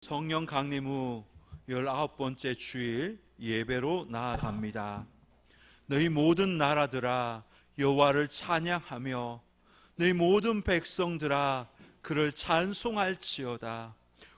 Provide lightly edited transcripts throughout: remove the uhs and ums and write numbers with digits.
성령 강림 후 19번째 주일 예배로 나아갑니다. 너희 모든 나라들아 여호와를 찬양하며 너희 모든 백성들아 그를 찬송할지어다.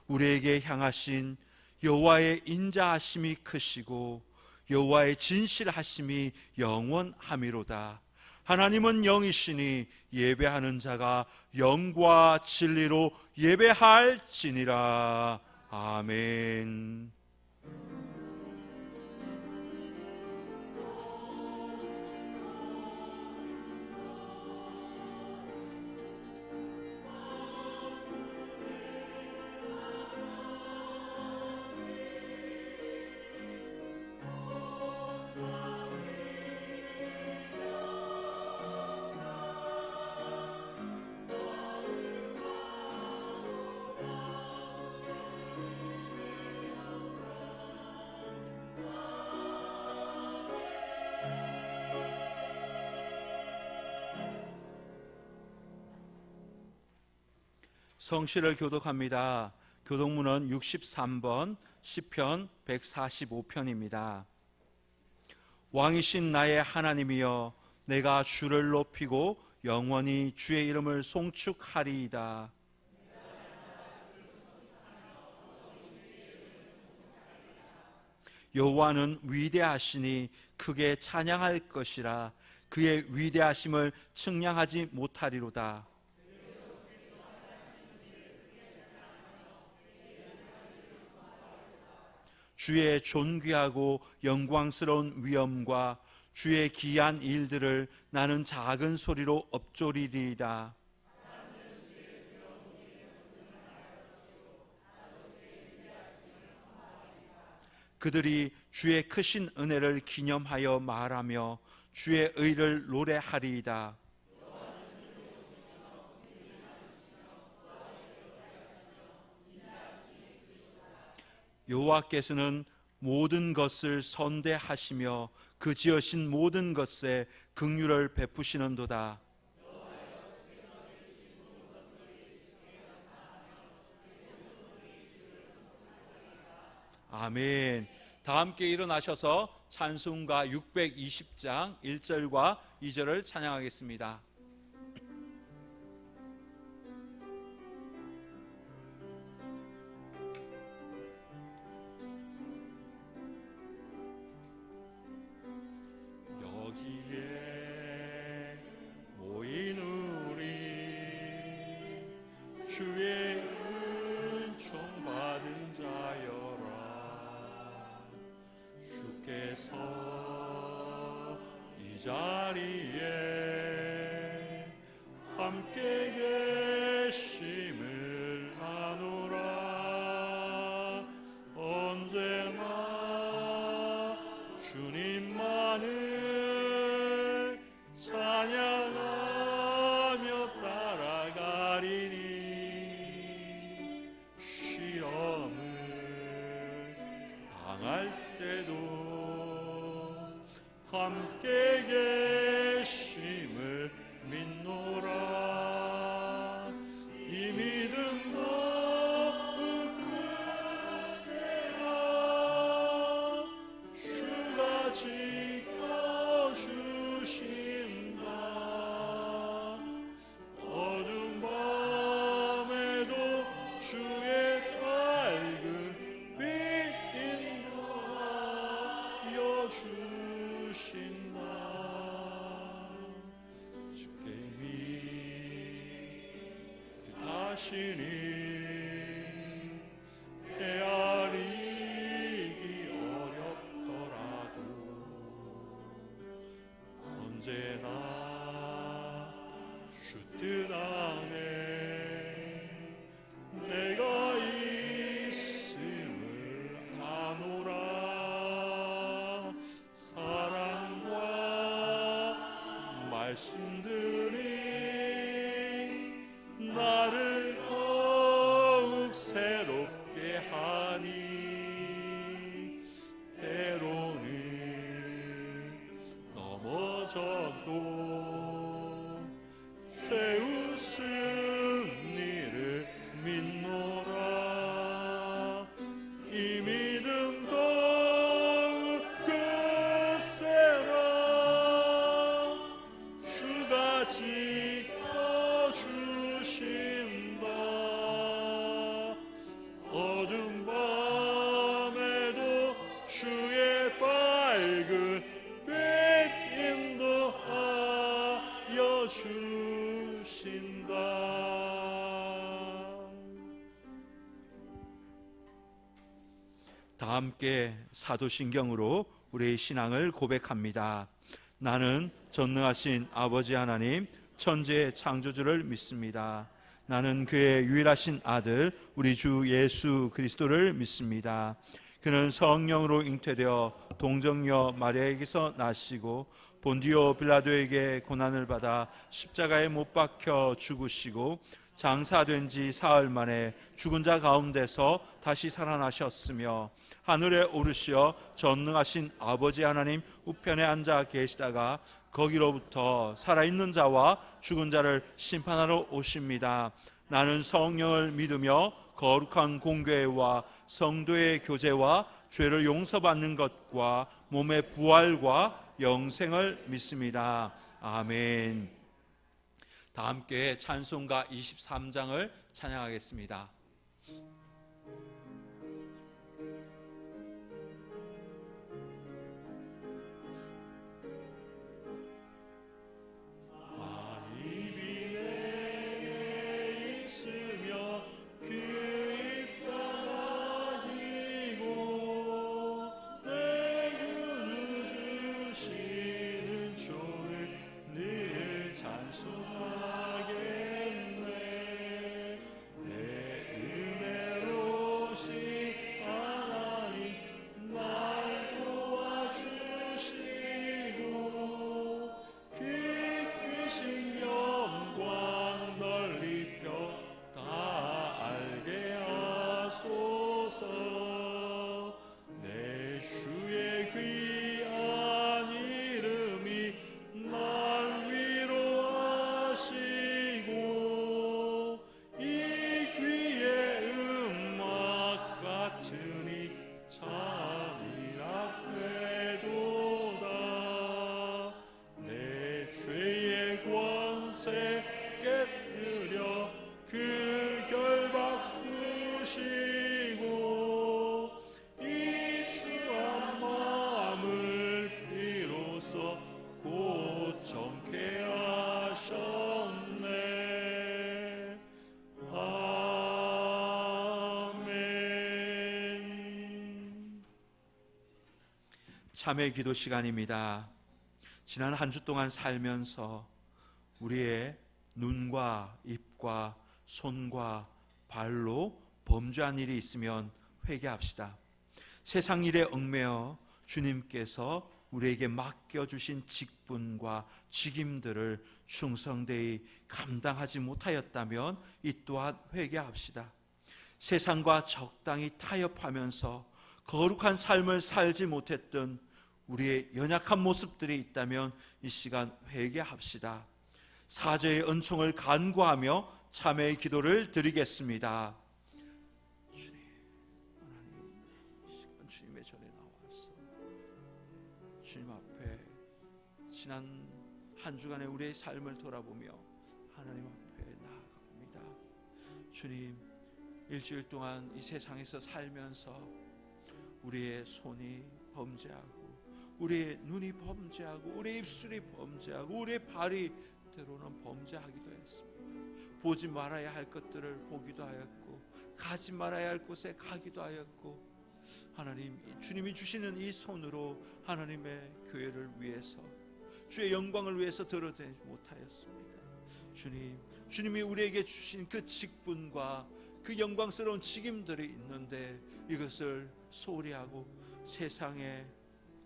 우리에게 향하신 여호와의 인자하심이 크시고 여호와의 진실하심이 영원하미로다. 하나님은 영이시니 예배하는 자가 영과 진리로 예배할지니라. 아멘. 성시를 교독합니다. 교독문은 63번 시편 145편입니다. 왕이신 나의 하나님이여 내가 주를 높이고 영원히 주의 이름을 송축하리이다. 여호와는 위대하시니 크게 찬양할 것이라. 그의 위대하심을 측량하지 못하리로다. 주의 존귀하고 영광스러운 위엄과 주의 기이한 일들을 나는 작은 소리로 읊조리리이다. 그들이 주의 크신 은혜를 기념하여 말하며 주의 의를 노래하리이다. 여호와께서는 모든 것을 선대하시며 그 지으신 모든 것에 긍휼을 베푸시는도다. 아멘. 다 함께 일어나셔서 찬송가 620장 1절과 2절을 찬양하겠습니다. 주의 은총 받은 자여라. 주께서 이 자리에 함께 계심을 아노라. 언제나 주님만을 찬양하며 따라가리니. 함께 계심을 믿노라. 이 믿음 더욱 크세라. 주가 지켜주신다. 어두운 밤에도 주의 밝은 빛 인도하여 주신다. 주께 이미 뜻하시니 헤아리기 어렵더라도 언제나 주 뜻 안에 내가 있음을 아노라. 사랑과 말씀들이 나를 더욱 새롭게 하니. 때로는 넘어져도 세우신 이를 믿노라. 어두운 밤에도 주의 밝은 빛 인도하여 주신다. 다 함께 사도신경으로 우리의 신앙을 고백합니다. 나는 전능하신 아버지 하나님 천지의 창조주를 믿습니다. 나는 그의 유일하신 아들 우리 주 예수 그리스도를 믿습니다. 그는 성령으로 잉태되어 동정녀 마리아에게서 나시고 본디오 빌라도에게 고난을 받아 십자가에 못 박혀 죽으시고 장사된 지 사흘 만에 죽은 자 가운데서 다시 살아나셨으며 하늘에 오르시어 전능하신 아버지 하나님 우편에 앉아 계시다가 거기로부터 살아있는 자와 죽은 자를 심판하러 오십니다. 나는 성령을 믿으며 거룩한 공교회와 성도의 교제와 죄를 용서받는 것과 몸의 부활과 영생을 믿습니다. 아멘. 다 함께 찬송가 23장을 찬양하겠습니다. 참회 기도 시간입니다. 지난 한 주 동안 살면서 우리의 눈과 입과 손과 발로 범죄한 일이 있으면 회개합시다. 세상 일에 얽매여 주님께서 우리에게 맡겨주신 직분과 직임들을 충성되이 감당하지 못하였다면 이 또한 회개합시다. 세상과 적당히 타협하면서 거룩한 삶을 살지 못했던 우리의 연약한 모습들이 있다면 이 시간 회개합시다. 사죄의 은총을 간구하며 참회의 기도를 드리겠습니다. 주님, 하나님, 이 시간 주님의 전에 나와서 주님 앞에 지난 한 주간의 우리의 삶을 돌아보며 하나님 앞에 나아갑니다. 주님, 일주일 동안 이 세상에서 살면서 우리의 손이 범죄하고 우리의 눈이 범죄하고 우리의 입술이 범죄하고 우리의 발이 때로는 범죄하기도 했습니다. 보지 말아야 할 것들을 보기도 하였고 가지 말아야 할 곳에 가기도 하였고 하나님, 주님이 주시는 이 손으로 하나님의 교회를 위해서 주의 영광을 위해서 드러내지 못하였습니다. 주님이 우리에게 주신 그 직분과 그 영광스러운 직임들이 있는데 이것을 소홀히 하고 세상에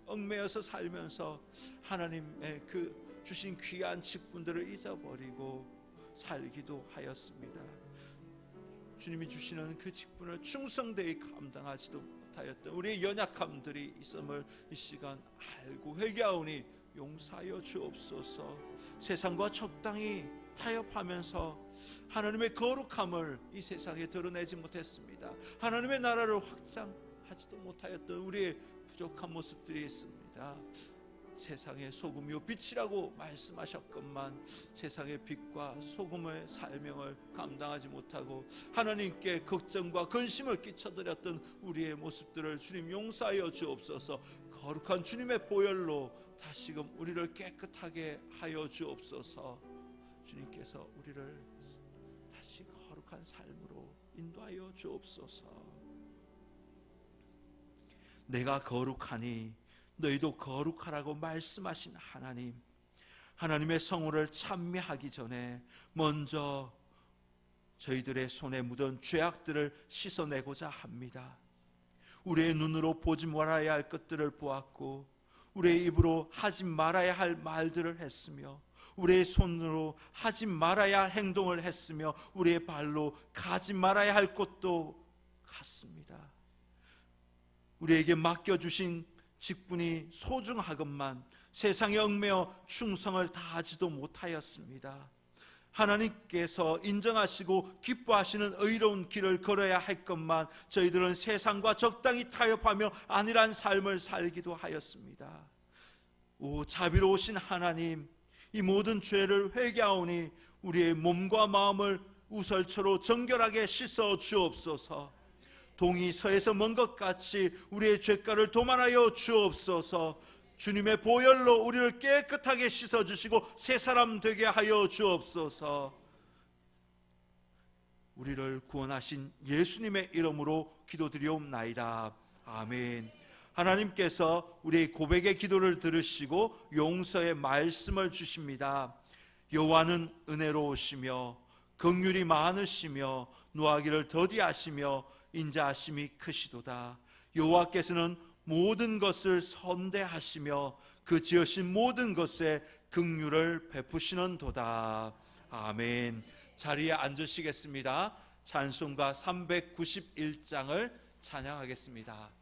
얽매여서 살면서 하나님의 그 주신 귀한 직분들을 잊어버리고 살기도 하였습니다. 주님이 주시는 그 직분을 충성되이 감당하지도 못하였던 우리의 연약함들이 있음을 이 시간 알고 회개하오니 용서하여 주옵소서. 세상과 적당히 타협하면서 하나님의 거룩함을 이 세상에 드러내지 못했습니다. 하나님의 나라를 확장하지도 못하였던 우리의 부족한 모습들이 있습니다. 세상의 소금이요 빛이라고 말씀하셨건만 세상의 빛과 소금의 사명을 감당하지 못하고 하나님께 걱정과 근심을 끼쳐드렸던 우리의 모습들을 주님 용서하여 주옵소서. 거룩한 주님의 보혈로 다시금 우리를 깨끗하게 하여 주옵소서. 주님께서 우리를 다시 거룩한 삶으로 인도하여 주옵소서. 내가 거룩하니 너희도 거룩하라고 말씀하신 하나님, 하나님의 성호를 찬미하기 전에 먼저 저희들의 손에 묻은 죄악들을 씻어내고자 합니다. 우리의 눈으로 보지 말아야 할 것들을 보았고 우리의 입으로 하지 말아야 할 말들을 했으며 우리의 손으로 하지 말아야 할 행동을 했으며 우리의 발로 가지 말아야 할 곳도 갔습니다. 우리에게 맡겨주신 직분이 소중하건만 세상에 얽매여 충성을 다하지도 못하였습니다. 하나님께서 인정하시고 기뻐하시는 의로운 길을 걸어야 했건만 저희들은 세상과 적당히 타협하며 안일한 삶을 살기도 하였습니다. 오 자비로우신 하나님, 이 모든 죄를 회개하오니 우리의 몸과 마음을 우설초로 정결하게 씻어 주옵소서. 동이 서에서 먼 것 같이 우리의 죄가를 도말하여 주옵소서. 주님의 보혈로 우리를 깨끗하게 씻어주시고 새 사람 되게 하여 주옵소서. 우리를 구원하신 예수님의 이름으로 기도드리옵나이다. 아멘. 하나님께서 우리의 고백의 기도를 들으시고 용서의 말씀을 주십니다. 여호와는 은혜로우시며 긍휼이 많으시며 노하기를 더디하시며 인자하심이 크시도다. 여호와께서는 모든 것을 선대하시며 그 지으신 모든 것에 긍휼을 베푸시는도다. 아멘. 자리에 앉으시겠습니다. 찬송가 391장을 찬양하겠습니다.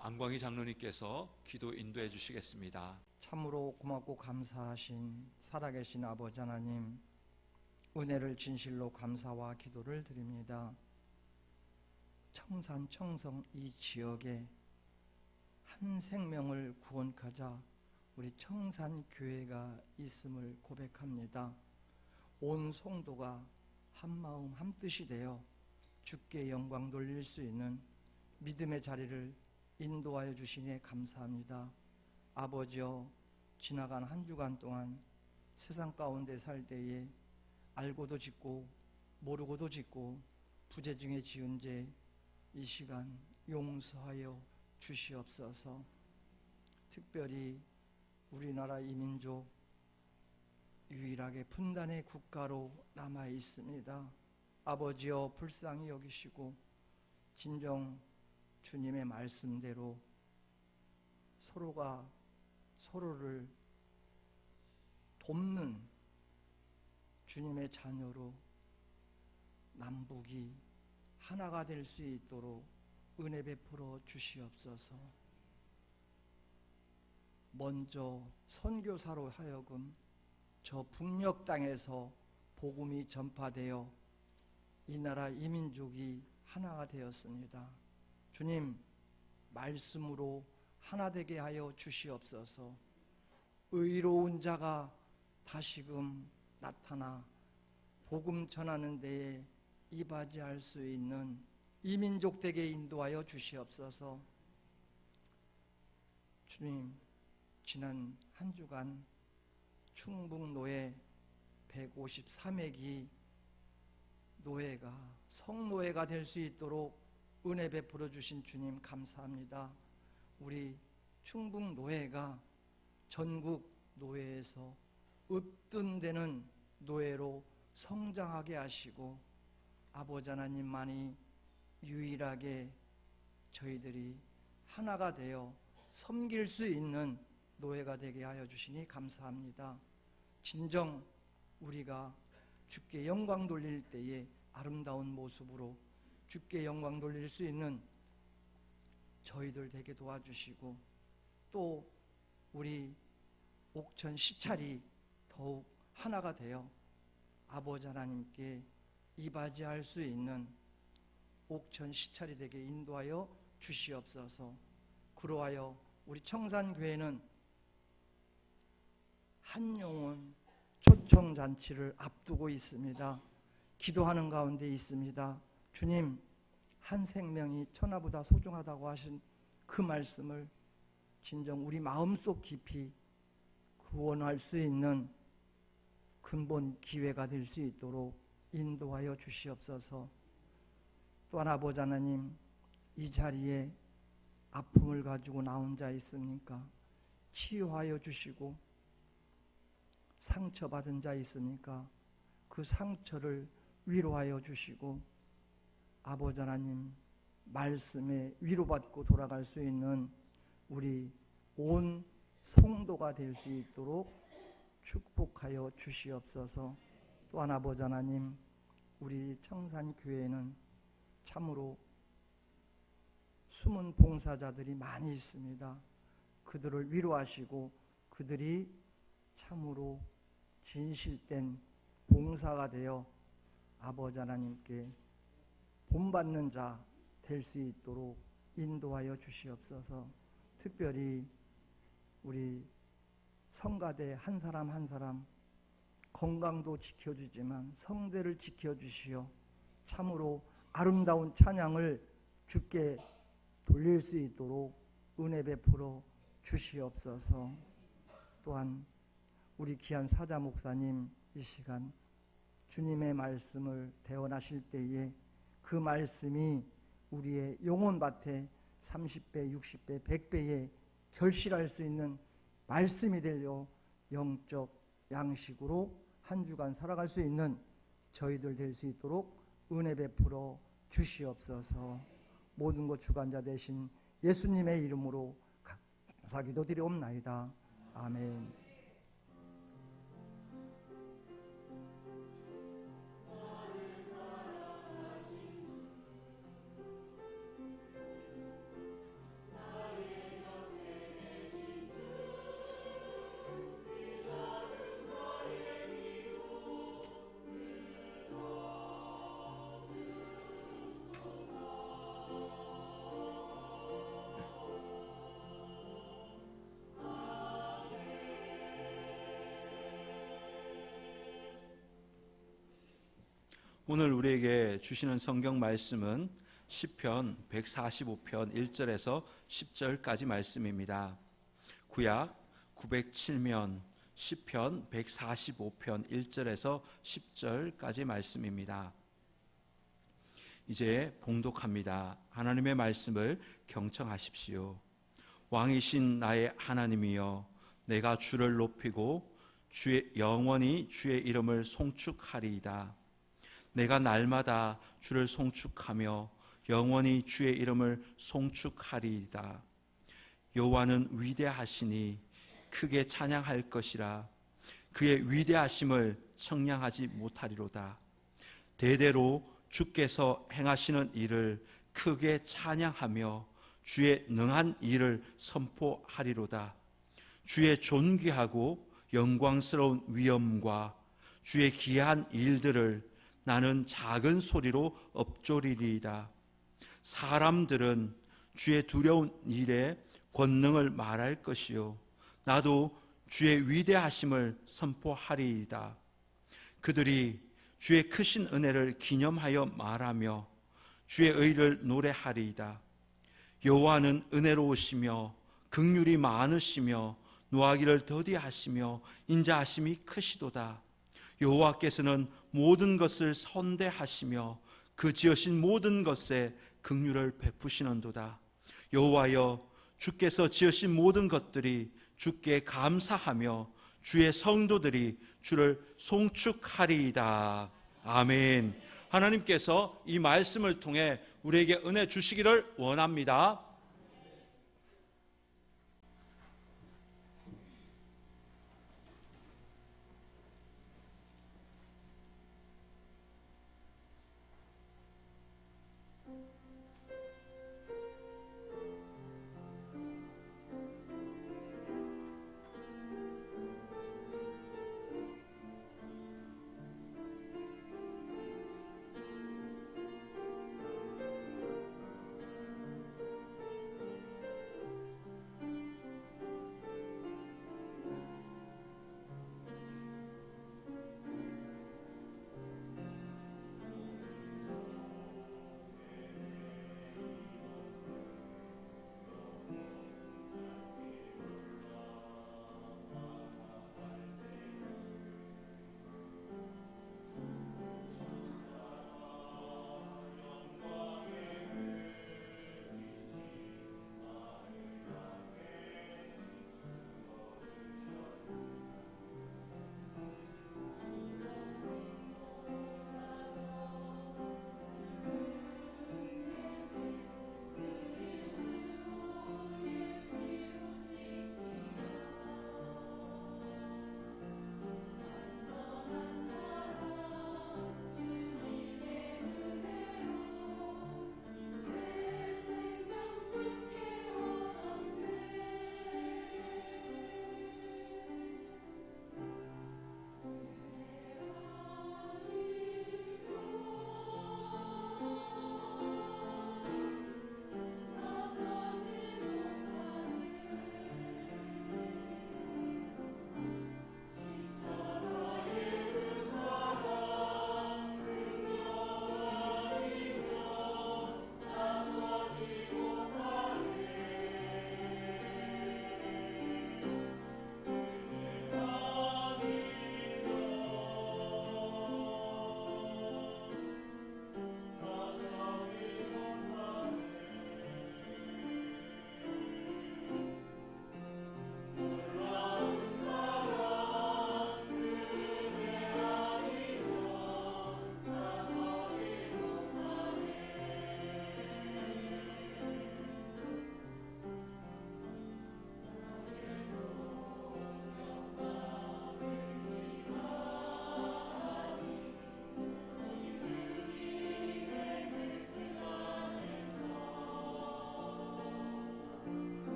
안광희 장로님께서 기도 인도해 주시겠습니다. 참으로 고맙고 감사하신 살아계신 아버지 하나님, 은혜를 진실로 감사와 기도를 드립니다. 청산 청성 이 지역에 한 생명을 구원하자 우리 청산교회가 있음을 고백합니다. 온 성도가 한마음 한뜻이 되어 주께 영광 돌릴 수 있는 믿음의 자리를 인도하여 주시니 감사합니다. 아버지여, 지나간 한 주간 동안 세상 가운데 살 때에 알고도 짓고 모르고도 짓고 부재 중에 지은 죄 이 시간 용서하여 주시옵소서. 특별히 우리나라 이민족 유일하게 분단의 국가로 남아 있습니다. 아버지여, 불쌍히 여기시고 진정 주님의 말씀대로 서로가 서로를 돕는 주님의 자녀로 남북이 하나가 될 수 있도록 은혜 베풀어 주시옵소서. 먼저 선교사로 하여금 저 북녘 땅에서 복음이 전파되어 이 나라 이민족이 하나가 되었습니다. 주님, 말씀으로 하나 되게 하여 주시옵소서. 의로운 자가 다시금 나타나 복음 전하는 데에 이바지할 수 있는 이민족 되게 인도하여 주시옵소서. 주님, 지난 한 주간 충북노회 153회기 노회가 성노회가 될 수 있도록 은혜 베풀어 주신 주님 감사합니다. 우리 충북노회가 전국 노회에서 으뜸되는 노회로 성장하게 하시고 아버지 하나님만이 유일하게 저희들이 하나가 되어 섬길 수 있는 노회가 되게 하여 주시니 감사합니다. 진정 우리가 주께 영광 돌릴 때에 아름다운 모습으로 주께 영광 돌릴 수 있는 저희들 되게 도와주시고, 또 우리 옥천 시찰이 더욱 하나가 되어 아버지 하나님께 이바지할 수 있는 옥천 시찰이 되게 인도하여 주시옵소서. 그로하여 우리 청산교회는 한용운 초청잔치를 앞두고 있습니다. 기도하는 가운데 있습니다. 주님, 한 생명이 천하보다 소중하다고 하신 그 말씀을 진정 우리 마음속 깊이 구원할 수 있는 근본 기회가 될 수 있도록 인도하여 주시옵소서. 또한 아버지 하나님, 이 자리에 아픔을 가지고 나온 자 있습니까? 치유하여 주시고, 상처받은 자 있습니까? 그 상처를 위로하여 주시고, 아버지 하나님 말씀에 위로받고 돌아갈 수 있는 우리 온 성도가 될 수 있도록 축복하여 주시옵소서. 또한 아버지 하나님, 우리 청산교회는 참으로 숨은 봉사자들이 많이 있습니다. 그들을 위로하시고 그들이 참으로 진실된 봉사가 되어 아버지 하나님께 본받는 자 될 수 있도록 인도하여 주시옵소서. 특별히 우리 성가대 한 사람 한 사람 건강도 지켜주지만 성대를 지켜주시어 참으로 아름다운 찬양을 주께 돌릴 수 있도록 은혜 베풀어 주시옵소서. 또한 우리 귀한 사자 목사님 이 시간 주님의 말씀을 대언하실 때에 그 말씀이 우리의 영혼밭에 30배, 60배, 100배에 결실할 수 있는 말씀이 되려 영적 양식으로 한 주간 살아갈 수 있는 저희들 될 수 있도록 은혜 베풀어 주시옵소서. 모든 것 주관자 되신 예수님의 이름으로 감사 기도드리옵나이다. 아멘. 오늘 우리에게 주시는 성경 말씀은 시편 145편 1절에서 10절까지 말씀입니다. 구약 907면 시편 145편 1절에서 10절까지 말씀입니다. 이제 봉독합니다. 하나님의 말씀을 경청하십시오. 왕이신 나의 하나님이여, 내가 주를 높이고 영원히 주의 이름을 송축하리이다. 내가 날마다 주를 송축하며 영원히 주의 이름을 송축하리이다. 여호와는 위대하시니 크게 찬양할 것이라. 그의 위대하심을 청량하지 못하리로다. 대대로 주께서 행하시는 일을 크게 찬양하며 주의 능한 일을 선포하리로다. 주의 존귀하고 영광스러운 위엄과 주의 기이한 일들을 나는 작은 소리로 엎조리리이다. 사람들은 주의 두려운 일에 권능을 말할 것이요, 나도 주의 위대하심을 선포하리이다. 그들이 주의 크신 은혜를 기념하여 말하며 주의 의를 노래하리이다. 여호와는 은혜로우시며 긍휼이 많으시며 노하기를 더디하시며 인자하심이 크시도다. 여호와께서는 모든 것을 선대하시며 그 지으신 모든 것에 긍휼을 베푸시는도다. 여호와여, 주께서 지으신 모든 것들이 주께 감사하며 주의 성도들이 주를 송축하리이다. 아멘. 하나님께서 이 말씀을 통해 우리에게 은혜 주시기를 원합니다.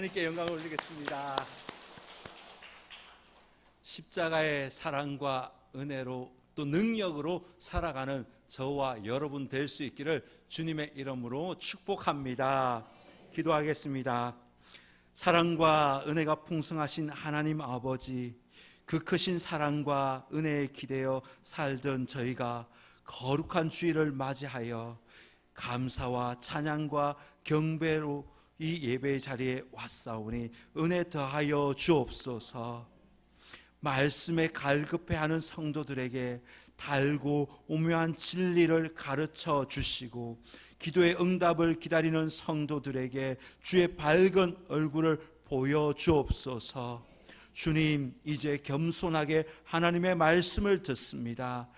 하나님께 영광을 올리겠습니다. 십자가의 사랑과 은혜로 또 능력으로 살아가는 저와 여러분 될 수 있기를 주님의 이름으로 축복합니다. 기도하겠습니다. 사랑과 은혜가 풍성하신 하나님 아버지, 그 크신 사랑과 은혜에 기대어 살던 저희가 거룩한 주일을 맞이하여 감사와 찬양과 경배로 이 예배의 자리에 왔사오니 은혜 더하여 주옵소서. 말씀에 갈급해하는 성도들에게 달고 오묘한 진리를 가르쳐 주시고, 기도의 응답을 기다리는 성도들에게 주의 밝은 얼굴을 보여 주옵소서. 주님, 이제 겸손하게 하나님의 말씀을 듣습니다.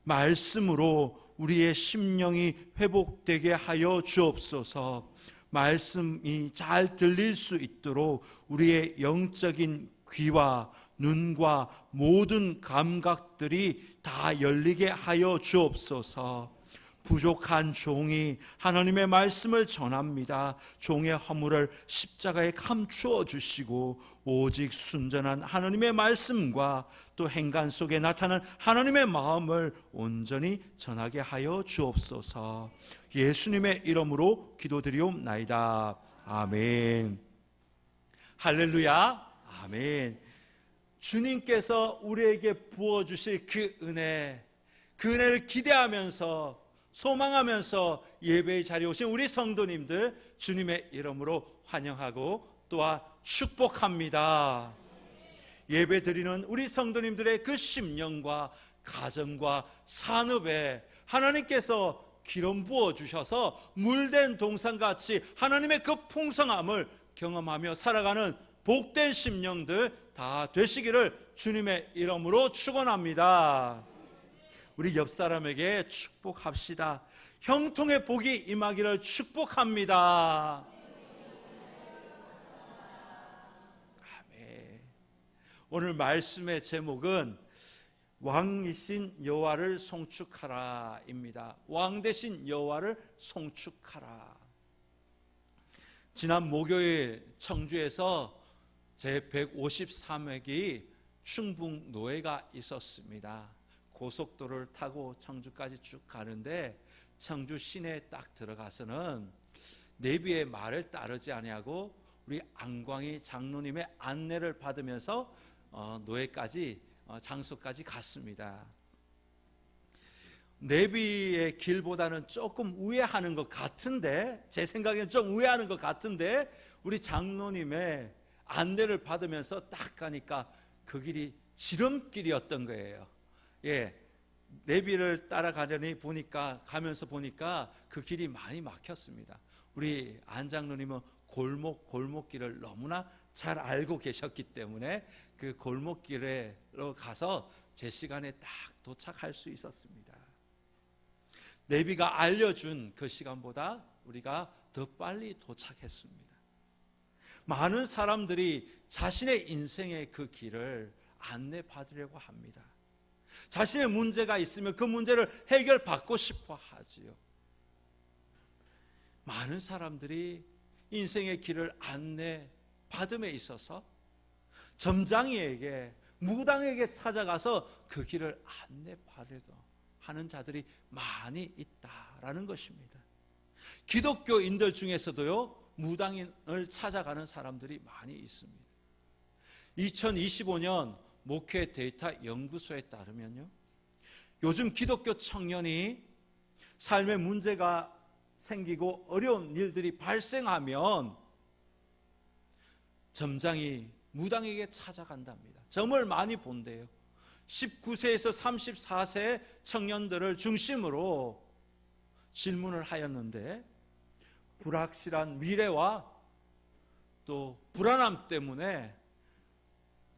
말씀으로 우리의 심령이 회복되게 하여 주옵소서. 말씀이 잘 들릴 수 있도록 우리의 영적인 귀와 눈과 모든 감각들이 다 열리게 하여 주옵소서. 부족한 종이 하나님의 말씀을 전합니다. 종의 허물을 십자가에 감추어 주시고 오직 순전한 하나님의 말씀과 또 행간 속에 나타난 하나님의 마음을 온전히 전하게 하여 주옵소서. 예수님의 이름으로 기도드리옵나이다. 아멘. 할렐루야. 아멘. 주님께서 우리에게 부어주실 그 은혜를 기대하면서 소망하면서 예배의 자리에 오신 우리 성도님들 주님의 이름으로 환영하고 또한 축복합니다. 예배 드리는 우리 성도님들의 그 심령과 가정과 산업에 하나님께서 기름 부어주셔서 물된 동산같이 하나님의 그 풍성함을 경험하며 살아가는 복된 심령들 다 되시기를 주님의 이름으로 축원합니다. 우리 옆 사람에게 축복합시다. 형통의 복이 임하기를 축복합니다. 아멘. 오늘 말씀의 제목은 왕이신 여호와를 송축하라입니다. 왕 대신 여호와를 송축하라. 지난 목요일 청주에서 제153회기 충북노회가 있었습니다. 고속도로를 타고 청주까지 쭉 가는데 청주 시내에 딱 들어가서는 내비의 말을 따르지 아니하고 우리 안광희 장로님의 안내를 받으면서 노회까지 장소까지 갔습니다. 내비의 길보다는 조금 우회하는 것 같은데, 제 생각에는 좀 우회하는 것 같은데 우리 장로님의 안내를 받으면서 딱 가니까 그 길이 지름길이었던 거예요. 예, 내비를 따라가려니 가면서 보니까 그 길이 많이 막혔습니다. 우리 안 장로님은 골목길을 너무나 잘 알고 계셨기 때문에 그 골목길로 가서 제 시간에 딱 도착할 수 있었습니다. 내비가 알려준 그 시간보다 우리가 더 빨리 도착했습니다. 많은 사람들이 자신의 인생의 그 길을 안내받으려고 합니다. 자신의 문제가 있으면 그 문제를 해결받고 싶어 하지요. 많은 사람들이 인생의 길을 안내받음에 있어서 점장이에게, 무당에게 찾아가서 그 길을 안내받으려 하는 자들이 많이 있다라는 것입니다. 기독교인들 중에서도요, 무당인을 찾아가는 사람들이 많이 있습니다. 2025년 목회 데이터 연구소에 따르면요, 요즘 기독교 청년이 삶에 문제가 생기고 어려운 일들이 발생하면 점장이 무당에게 찾아간답니다. 점을 많이 본대요. 19세에서 34세 청년들을 중심으로 질문을 하였는데, 불확실한 미래와 또 불안함 때문에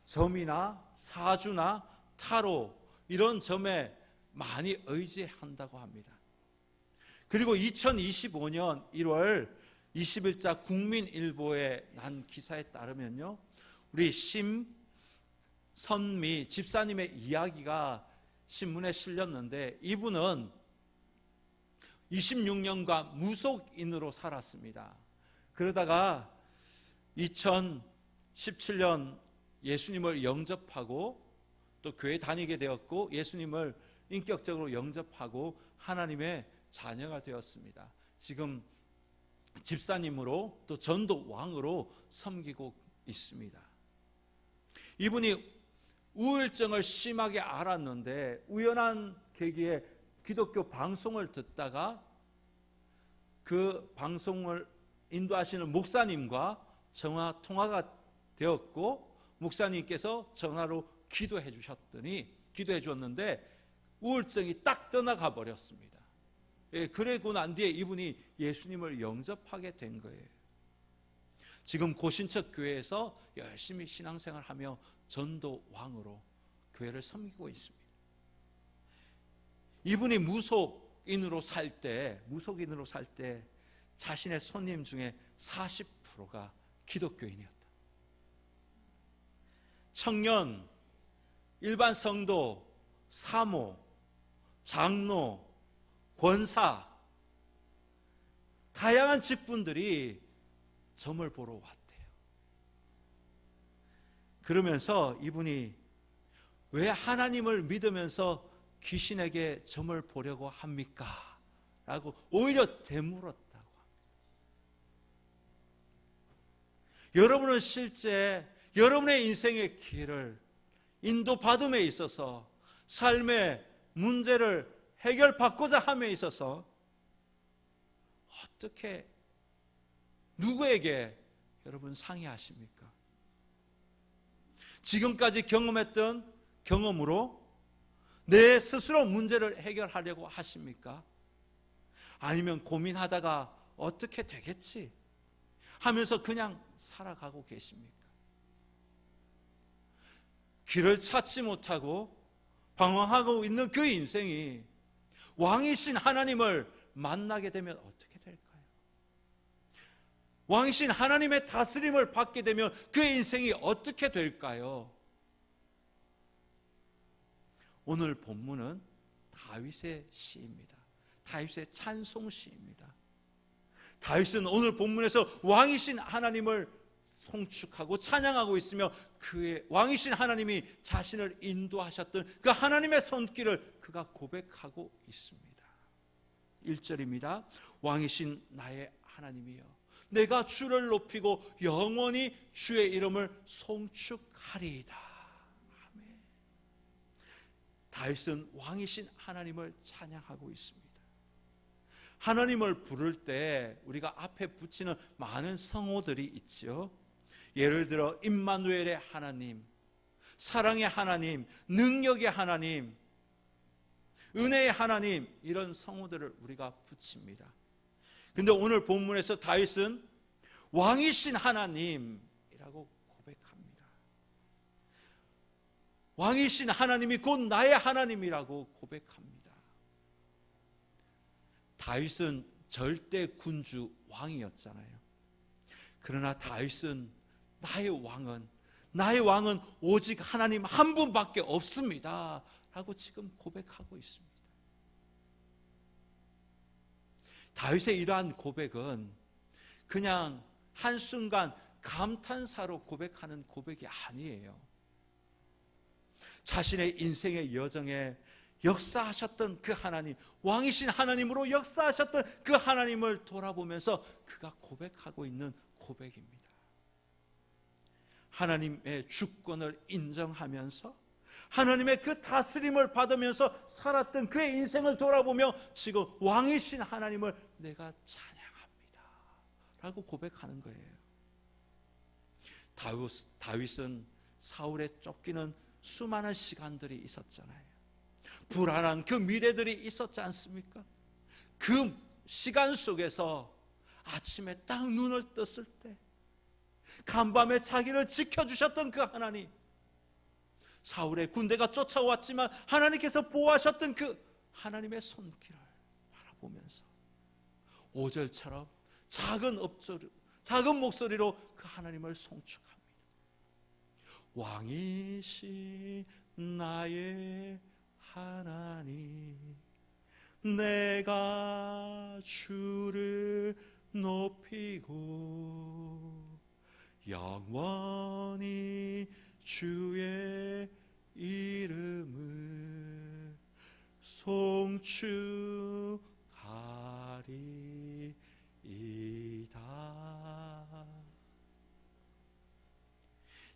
점이나 사주나 타로 이런 점에 많이 의지한다고 합니다. 그리고 2025년 1월 20일자 국민일보에 난 기사에 따르면요, 우리 심선미 집사님의 이야기가 신문에 실렸는데, 이분은 26년간 무속인으로 살았습니다. 그러다가 2017년 예수님을 영접하고 또 교회 다니게 되었고 예수님을 인격적으로 영접하고 하나님의 자녀가 되었습니다. 지금 집사님으로 또 전도 왕으로 섬기고 있습니다. 이분이 우울증을 심하게 앓았는데 우연한 계기에 기독교 방송을 듣다가 그 방송을 인도하시는 목사님과 전화 통화가 되었고 목사님께서 전화로 기도해 주었는데 우울증이 딱 떠나가 버렸습니다. 그러고 난 뒤에 이분이 예수님을 영접하게 된 거예요. 지금 고신척 교회에서 열심히 신앙생활하며 전도 왕으로 교회를 섬기고 있습니다. 이분이 무속인으로 살 때 자신의 손님 중에 40%가 기독교인이었다. 청년, 일반 성도, 사모, 장로, 권사, 다양한 직분들이 점을 보러 왔대요. 그러면서 이분이 왜 하나님을 믿으면서 귀신에게 점을 보려고 합니까? 라고 오히려 되물었다고 합니다. 여러분은 실제 여러분의 인생의 길을 인도받음에 있어서 삶의 문제를 해결받고자 함에 있어서 어떻게 누구에게 여러분 상의하십니까? 지금까지 경험했던 경험으로 내 스스로 문제를 해결하려고 하십니까? 아니면 고민하다가 어떻게 되겠지 하면서 그냥 살아가고 계십니까? 길을 찾지 못하고 방황하고 있는 그 인생이 왕이신 하나님을 만나게 되면 어떻게 될까요? 왕이신 하나님의 다스림을 받게 되면 그 인생이 어떻게 될까요? 오늘 본문은 다윗의 시입니다. 다윗의 찬송시입니다. 다윗은 오늘 본문에서 왕이신 하나님을 송축하고 찬양하고 있으며 그의 왕이신 하나님이 자신을 인도하셨던 그 하나님의 손길을 그가 고백하고 있습니다. 1절입니다. 왕이신 나의 하나님이여 내가 주를 높이고 영원히 주의 이름을 송축하리이다. 아멘. 다윗은 왕이신 하나님을 찬양하고 있습니다. 하나님을 부를 때 우리가 앞에 붙이는 많은 성호들이 있죠. 예를 들어 임마누엘의 하나님, 사랑의 하나님, 능력의 하나님, 은혜의 하나님, 이런 성호들을 우리가 붙입니다. 그런데 오늘 본문에서 다윗은 왕이신 하나님이라고 고백합니다. 왕이신 하나님이 곧 나의 하나님이라고 고백합니다. 다윗은 절대 군주 왕이었잖아요. 그러나 다윗은 나의 왕은 오직 하나님 한 분밖에 없습니다 라고 지금 고백하고 있습니다. 다윗의 이러한 고백은 그냥 한순간 감탄사로 고백하는 고백이 아니에요. 자신의 인생의 여정에 역사하셨던 그 하나님, 왕이신 하나님으로 역사하셨던 그 하나님을 돌아보면서 그가 고백하고 있는 고백입니다. 하나님의 주권을 인정하면서 하나님의 그 다스림을 받으면서 살았던 그의 인생을 돌아보며 지금 왕이신 하나님을 내가 찬양합니다 라고 고백하는 거예요. 다윗은 사울에 쫓기는 수많은 시간들이 있었잖아요. 불안한 그 미래들이 있었지 않습니까? 그 시간 속에서 아침에 딱 눈을 떴을 때 간밤에 자기를 지켜주셨던 그 하나님, 사울의 군대가 쫓아왔지만 하나님께서 보호하셨던 그 하나님의 손길을 바라보면서 5절처럼 작은 목소리로 그 하나님을 송축합니다. 왕이신 나의 하나님, 내가 주를 높이고 영원히 주의 이름을 송축하리이다.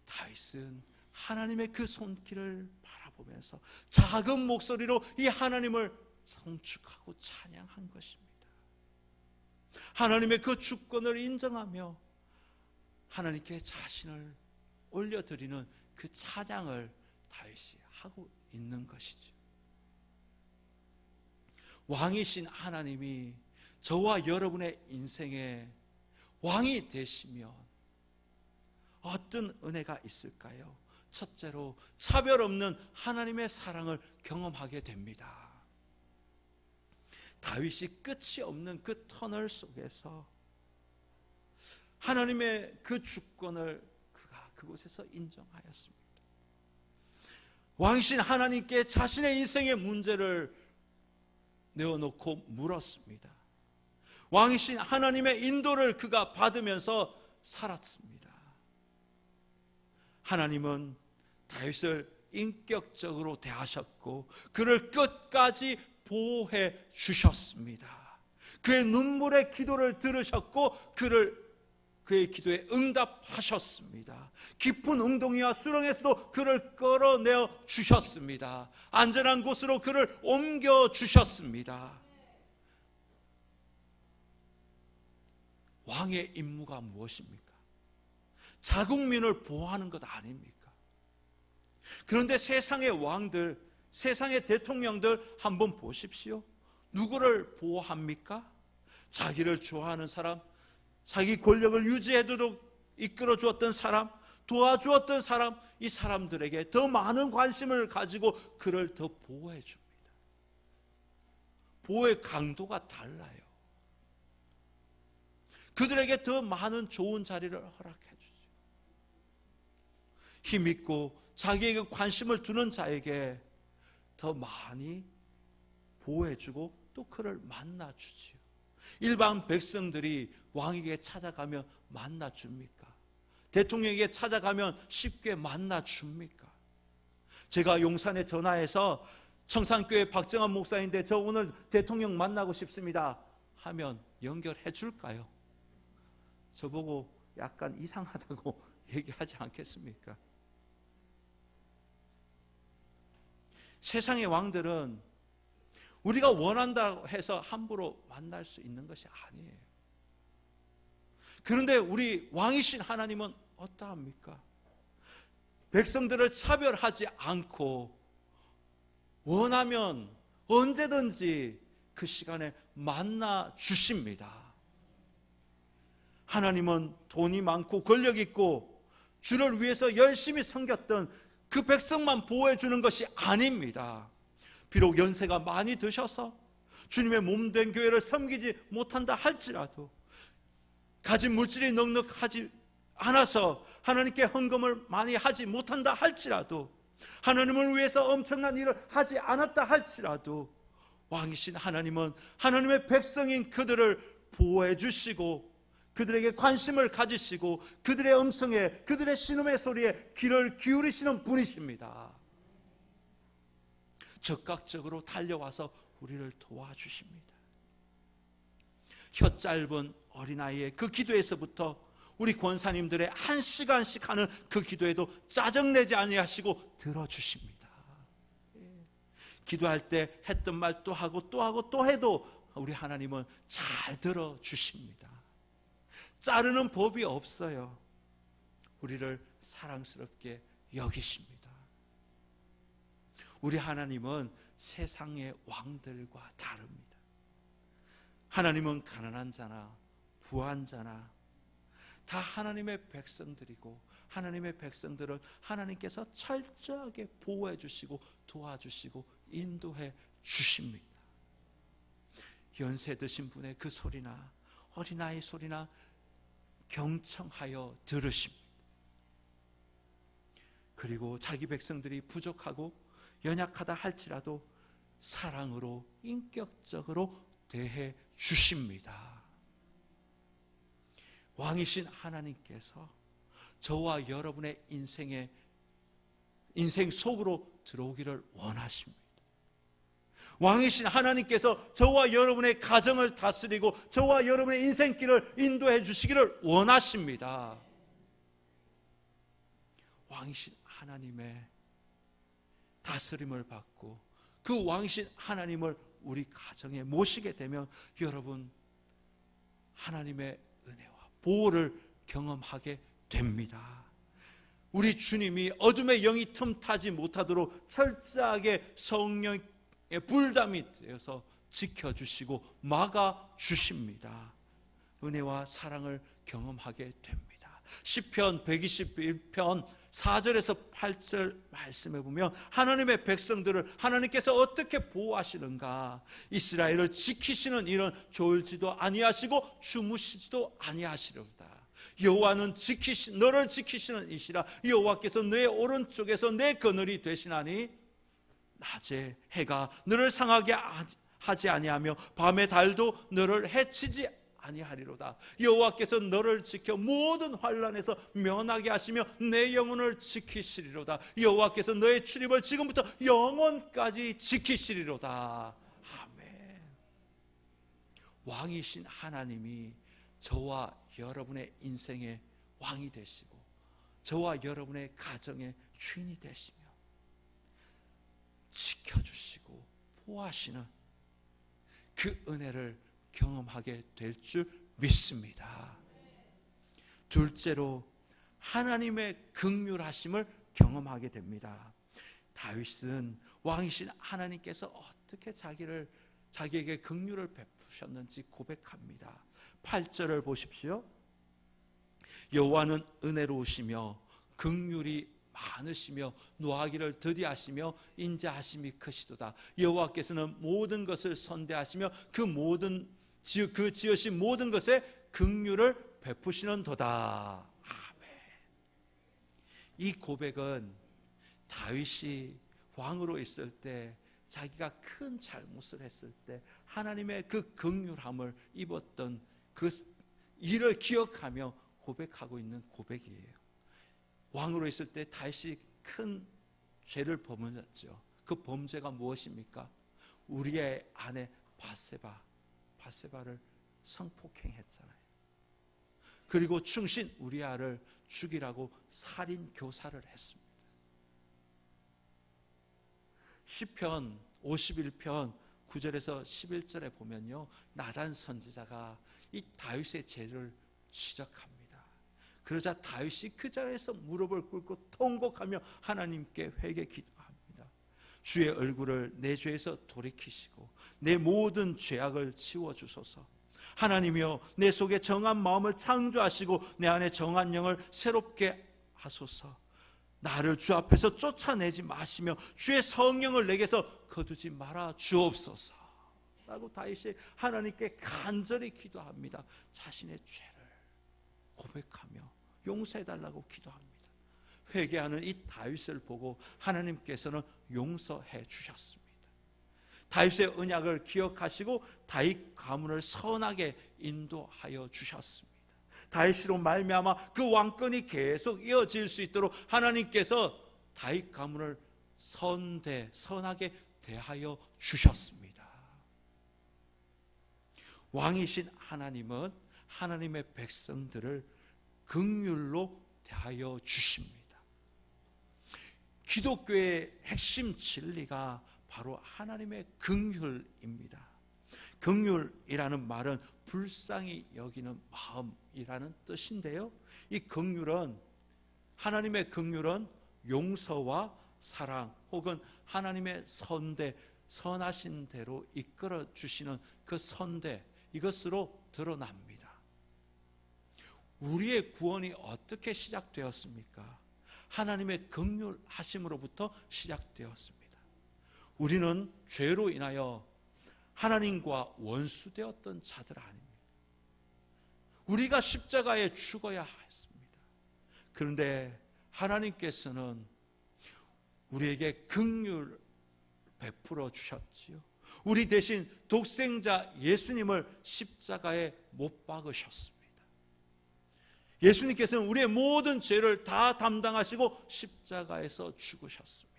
다윗은 하나님의 그 손길을 바라보면서 작은 목소리로 이 하나님을 송축하고 찬양한 것입니다. 하나님의 그 주권을 인정하며 하나님께 자신을 올려드리는 그 찬양을 다윗이 하고 있는 것이죠. 왕이신 하나님이 저와 여러분의 인생에 왕이 되시면 어떤 은혜가 있을까요? 첫째로 차별 없는 하나님의 사랑을 경험하게 됩니다. 다윗이 끝이 없는 그 터널 속에서 하나님의 그 주권을 그가 그곳에서 인정하였습니다. 왕이신 하나님께 자신의 인생의 문제를 내어놓고 물었습니다. 왕이신 하나님의 인도를 그가 받으면서 살았습니다. 하나님은 다윗을 인격적으로 대하셨고 그를 끝까지 보호해 주셨습니다. 그의 눈물의 기도를 들으셨고 그의 기도에 응답하셨습니다. 깊은 웅덩이와 수렁에서도 그를 끌어내어 주셨습니다. 안전한 곳으로 그를 옮겨 주셨습니다. 왕의 임무가 무엇입니까? 자국민을 보호하는 것 아닙니까? 그런데 세상의 왕들, 세상의 대통령들 한번 보십시오. 누구를 보호합니까? 자기를 좋아하는 사람, 자기 권력을 유지해도록 이끌어 주었던 사람, 도와주었던 사람, 이 사람들에게 더 많은 관심을 가지고 그를 더 보호해 줍니다. 보호의 강도가 달라요. 그들에게 더 많은 좋은 자리를 허락해 주죠. 힘있고 자기에게 관심을 두는 자에게 더 많이 보호해주고 또 그를 만나주지요. 일반 백성들이 왕에게 찾아가면 만나줍니까? 대통령에게 찾아가면 쉽게 만나줍니까? 제가 용산에 전화해서 청산교회 박정환 목사인데 저 오늘 대통령 만나고 싶습니다 하면 연결해 줄까요? 저보고 약간 이상하다고 얘기하지 않겠습니까? 세상의 왕들은 우리가 원한다고 해서 함부로 만날 수 있는 것이 아니에요. 그런데 우리 왕이신 하나님은 어떠합니까? 백성들을 차별하지 않고 원하면 언제든지 그 시간에 만나 주십니다. 하나님은 돈이 많고 권력 있고 주를 위해서 열심히 섬겼던 그 백성만 보호해 주는 것이 아닙니다. 비록 연세가 많이 드셔서 주님의 몸된 교회를 섬기지 못한다 할지라도, 가진 물질이 넉넉하지 않아서 하나님께 헌금을 많이 하지 못한다 할지라도, 하나님을 위해서 엄청난 일을 하지 않았다 할지라도, 왕이신 하나님은 하나님의 백성인 그들을 보호해 주시고 그들에게 관심을 가지시고 그들의 음성에, 그들의 신음의 소리에 귀를 기울이시는 분이십니다. 적극적으로 달려와서 우리를 도와주십니다. 혀 짧은 어린아이의 그 기도에서부터 우리 권사님들의 1시간씩 하는 그 기도에도 짜증내지 아니하시고 들어주십니다. 기도할 때 했던 말 또 하고 또 하고 또 해도 우리 하나님은 잘 들어주십니다. 자르는 법이 없어요. 우리를 사랑스럽게 여기십니다. 우리 하나님은 세상의 왕들과 다릅니다. 하나님은 가난한 자나 부한 자나 다 하나님의 백성들이고, 하나님의 백성들을 하나님께서 철저하게 보호해 주시고 도와주시고 인도해 주십니다. 연세 드신 분의 그 소리나 어린아이 소리나 경청하여 들으십니다. 그리고 자기 백성들이 부족하고 연약하다 할지라도 사랑으로 인격적으로 대해 주십니다. 왕이신 하나님께서 저와 여러분의 인생 속으로 들어오기를 원하십니다. 왕이신 하나님께서 저와 여러분의 가정을 다스리고 저와 여러분의 인생길을 인도해 주시기를 원하십니다. 왕이신 하나님의 다스림을 받고 그 왕이신 하나님을 우리 가정에 모시게 되면 여러분 하나님의 은혜와 보호를 경험하게 됩니다. 우리 주님이 어둠의 영이 틈타지 못하도록 철저하게 성령의 불담이 되어서 지켜주시고 막아주십니다. 은혜와 사랑을 경험하게 됩니다. 시편 121편 4절에서 8절 말씀해 보면 하나님의 백성들을 하나님께서 어떻게 보호하시는가. 이스라엘을 지키시는 일은 졸지도 아니하시고 주무시지도 아니하시리로다. 여호와는 너를 지키시는 이시라. 여호와께서 내 오른쪽에서 내 그늘이 되시나니 낮에 해가 너를 상하게 하지 아니하며 밤의 달도 너를 해치지 아니하리로다. 여호와께서 너를 지켜 모든 환난에서 면하게 하시며 내 영혼을 지키시리로다. 여호와께서 너의 출입을 지금부터 영원까지 지키시리로다. 아멘. 왕이신 하나님이 저와 여러분의 인생의 왕이 되시고 저와 여러분의 가정의 주인이 되시며 지켜주시고 보호하시는 그 은혜를 경험하게 될 줄 믿습니다. 둘째로 하나님의 긍휼하심을 경험하게 됩니다. 다윗은 왕이신 하나님께서 어떻게 자기에게 긍휼을 베푸셨는지 고백합니다. 8절을 보십시오. 여호와는 은혜로우시며 긍휼이 많으시며 노하기를 더디하시며 인자하심이 크시도다. 여호와께서는 모든 것을 선대하시며 그 지으신 모든 것에 긍휼을 베푸시는도다. 아멘. 이 고백은 다윗이 왕으로 있을 때 자기가 큰 잘못을 했을 때 하나님의 그 긍휼함을 입었던 그 일을 기억하며 고백하고 있는 고백이에요. 왕으로 있을 때 다윗이 큰 죄를 범했죠. 그 범죄가 무엇입니까? 우리의 아내 바세바를 성폭행했잖아요. 그리고 충신 우리아를 죽이라고 살인 교사를 했습니다. 시편 51편 9절에서 11절에 보면요, 나단 선지자가 이 다윗의 죄를 지적합니다. 그러자 다윗이 그 자리에서 무릎을 꿇고 통곡하며 하나님께 회개 기도합니다. 주의 얼굴을 내 죄에서 돌이키시고 내 모든 죄악을 지워주소서. 하나님이여 내 속에 정한 마음을 창조하시고 내 안에 정한 영을 새롭게 하소서. 나를 주 앞에서 쫓아내지 마시며 주의 성령을 내게서 거두지 말아 주옵소서 라고 다윗이 하나님께 간절히 기도합니다. 자신의 죄를 고백하며 용서해달라고 기도합니다. 회개하는 이 다윗을 보고 하나님께서는 용서해 주셨습니다. 다윗의 언약을 기억하시고 다윗 가문을 선하게 인도하여 주셨습니다. 다윗으로 말미암아 그 왕권이 계속 이어질 수 있도록 하나님께서 다윗 가문을 선하게 대하여 주셨습니다. 왕이신 하나님은 하나님의 백성들을 긍휼로 대하여 주십니다. 기독교의 핵심 진리가 바로 하나님의 긍휼입니다. 긍휼이라는 말은 불쌍히 여기는 마음이라는 뜻인데요, 이 긍휼은, 하나님의 긍휼은 용서와 사랑 혹은 하나님의 선하신 대로 이끌어 주시는 그 선대, 이것으로 드러납니다. 우리의 구원이 어떻게 시작되었습니까? 하나님의 긍휼하심으로부터 시작되었습니다. 우리는 죄로 인하여 하나님과 원수되었던 자들 아닙니다. 우리가 십자가에 죽어야 했습니다. 그런데 하나님께서는 우리에게 긍휼 베풀어 주셨지요. 우리 대신 독생자 예수님을 십자가에 못 박으셨습니다. 예수님께서는 우리의 모든 죄를 다 담당하시고 십자가에서 죽으셨습니다.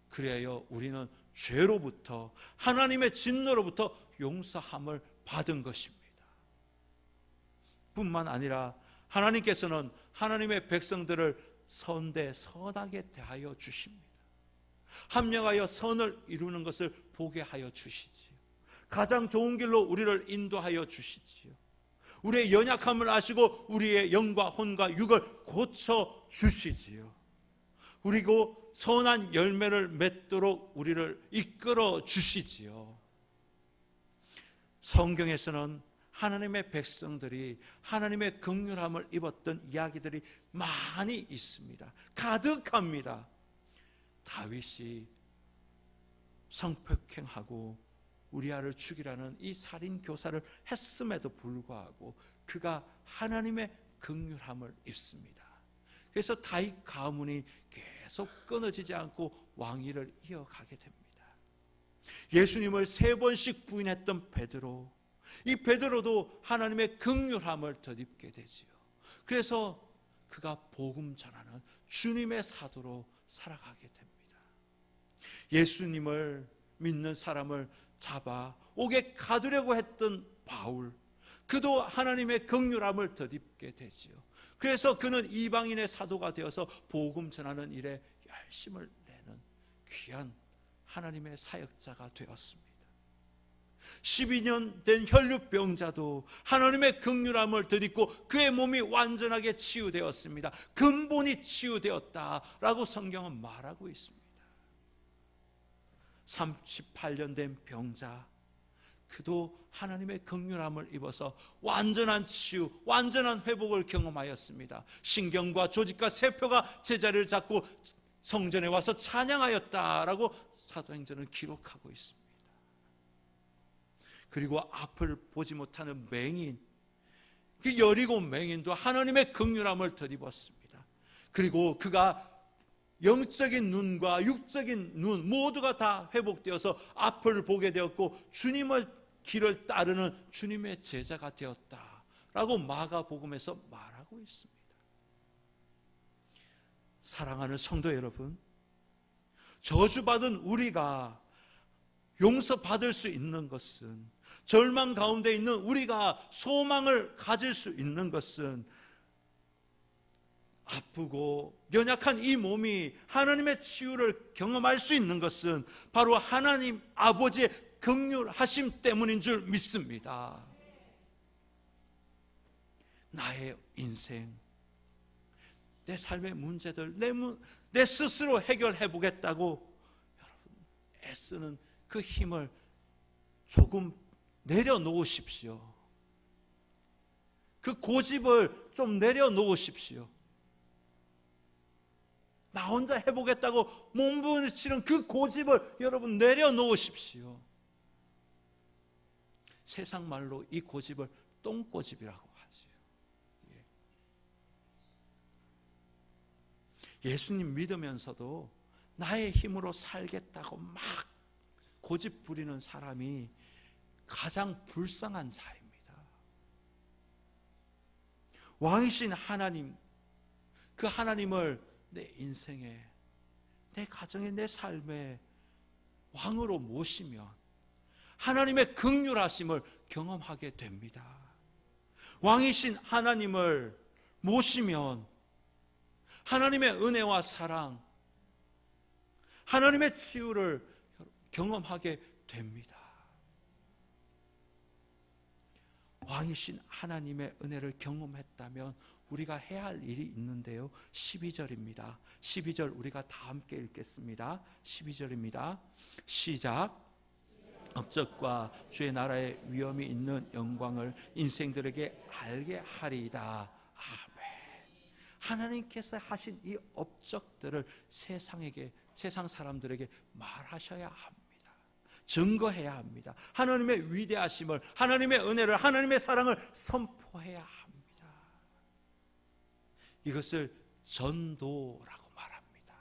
그래야 우리는 죄로부터, 하나님의 진노로부터 용서함을 받은 것입니다. 뿐만 아니라 하나님께서는 하나님의 백성들을 선하게 대하여 주십니다. 합력하여 선을 이루는 것을 보게 하여 주시지요. 가장 좋은 길로 우리를 인도하여 주시지요. 우리의 연약함을 아시고 우리의 영과 혼과 육을 고쳐 주시지요. 그리고 선한 열매를 맺도록 우리를 이끌어 주시지요. 성경에서는 하나님의 백성들이 하나님의 긍휼함을 입었던 이야기들이 많이 있습니다. 가득합니다. 다윗이 성폭행하고 우리아를 죽이라는 이 살인 교사를 했음에도 불구하고 그가 하나님의 긍휼함을 입습니다. 그래서 다윗 가문이 계속 끊어지지 않고 왕위를 이어가게 됩니다. 예수님을 3번씩 부인했던 베드로, 이 베드로도 하나님의 긍휼함을 덧입게 되지요. 그래서 그가 복음 전하는 주님의 사도로 살아가게 됩니다. 예수님을 믿는 사람을 잡아 옥에 가두려고 했던 바울, 그도 하나님의 긍휼함을 덧입게 되지요. 그래서 그는 이방인의 사도가 되어서 복음 전하는 일에 열심을 내는 귀한 하나님의 사역자가 되었습니다. 12년 된 혈루병자도 하나님의 긍휼함을 덧입고 그의 몸이 완전하게 치유되었습니다. 근본이 치유되었다라고 성경은 말하고 있습니다. 38년 된 병자, 그도 하나님의 긍휼함을 입어서 완전한 치유, 완전한 회복을 경험하였습니다. 신경과 조직과 세포가 제자리를 잡고 성전에 와서 찬양하였다라고 사도행전을 기록하고 있습니다. 그리고 앞을 보지 못하는 맹인, 그 여리고 맹인도 하나님의 긍휼함을 덧입었습니다. 그리고 그가 영적인 눈과 육적인 눈 모두가 다 회복되어서 앞을 보게 되었고 주님의 길을 따르는 주님의 제자가 되었다라고 마가복음에서 말하고 있습니다. 사랑하는 성도 여러분, 저주받은 우리가 용서받을 수 있는 것은, 절망 가운데 있는 우리가 소망을 가질 수 있는 것은, 아프고 연약한 이 몸이 하나님의 치유를 경험할 수 있는 것은 바로 하나님 아버지의 긍휼하심 때문인 줄 믿습니다. 나의 인생, 내 삶의 문제들 내 스스로 해결해 보겠다고 여러분 애쓰는 그 힘을 조금 내려놓으십시오. 그 고집을 좀 내려놓으십시오. 나 혼자 해보겠다고 몸부림치는 그 고집을 여러분 내려놓으십시오. 세상 말로 이 고집을 똥고집이라고 하지요. 예수님 믿으면서도 나의 힘으로 살겠다고 막 고집 부리는 사람이 가장 불쌍한 자입니다. 왕이신 하나님, 그 하나님을 내 인생에, 내 가정에, 내 삶에 왕으로 모시면 하나님의 긍휼하심을 경험하게 됩니다. 왕이신 하나님을 모시면 하나님의 은혜와 사랑, 하나님의 치유를 경험하게 됩니다. 왕이신 하나님의 은혜를 경험했다면 우리가 해야 할 일이 있는데요, 12절입니다. 12절 우리가 다 함께 읽겠습니다. 12절입니다. 시작. 업적과 주의 나라의 위엄이 있는 영광을 인생들에게 알게 하리이다. 아멘. 하나님께서 하신 이 업적들을 세상 사람들에게 말하셔야 합니다. 증거해야 합니다. 하나님의 위대하심을, 하나님의 은혜를, 하나님의 사랑을 선포해야 합니다. 이것을 전도라고 말합니다.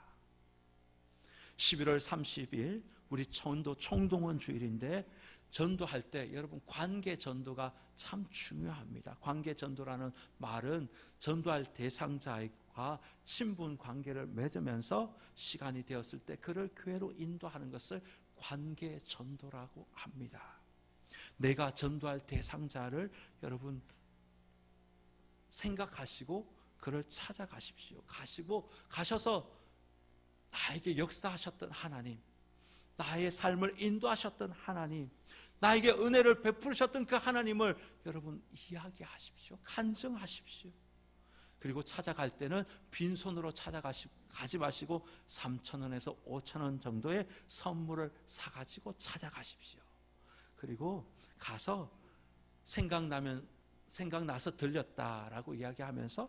11월 30일 우리 전도 총동원 주일인데 전도할 때 여러분 관계 전도가 참 중요합니다. 관계 전도라는 말은 전도할 대상자와 친분 관계를 맺으면서 시간이 되었을 때 그를 교회로 인도하는 것을 관계 전도라고 합니다. 내가 전도할 대상자를 여러분 생각하시고 그를 찾아가십시오. 가셔서 나에게 역사하셨던 하나님, 나의 삶을 인도하셨던 하나님, 나에게 은혜를 베푸셨던 그 하나님을 여러분 이야기하십시오. 간증하십시오. 그리고 찾아갈 때는 빈손으로 가지 마시고 3,000원에서 5,000원 정도의 선물을 사가지고 찾아가십시오. 그리고 가서 생각나서 들렸다라고 이야기하면서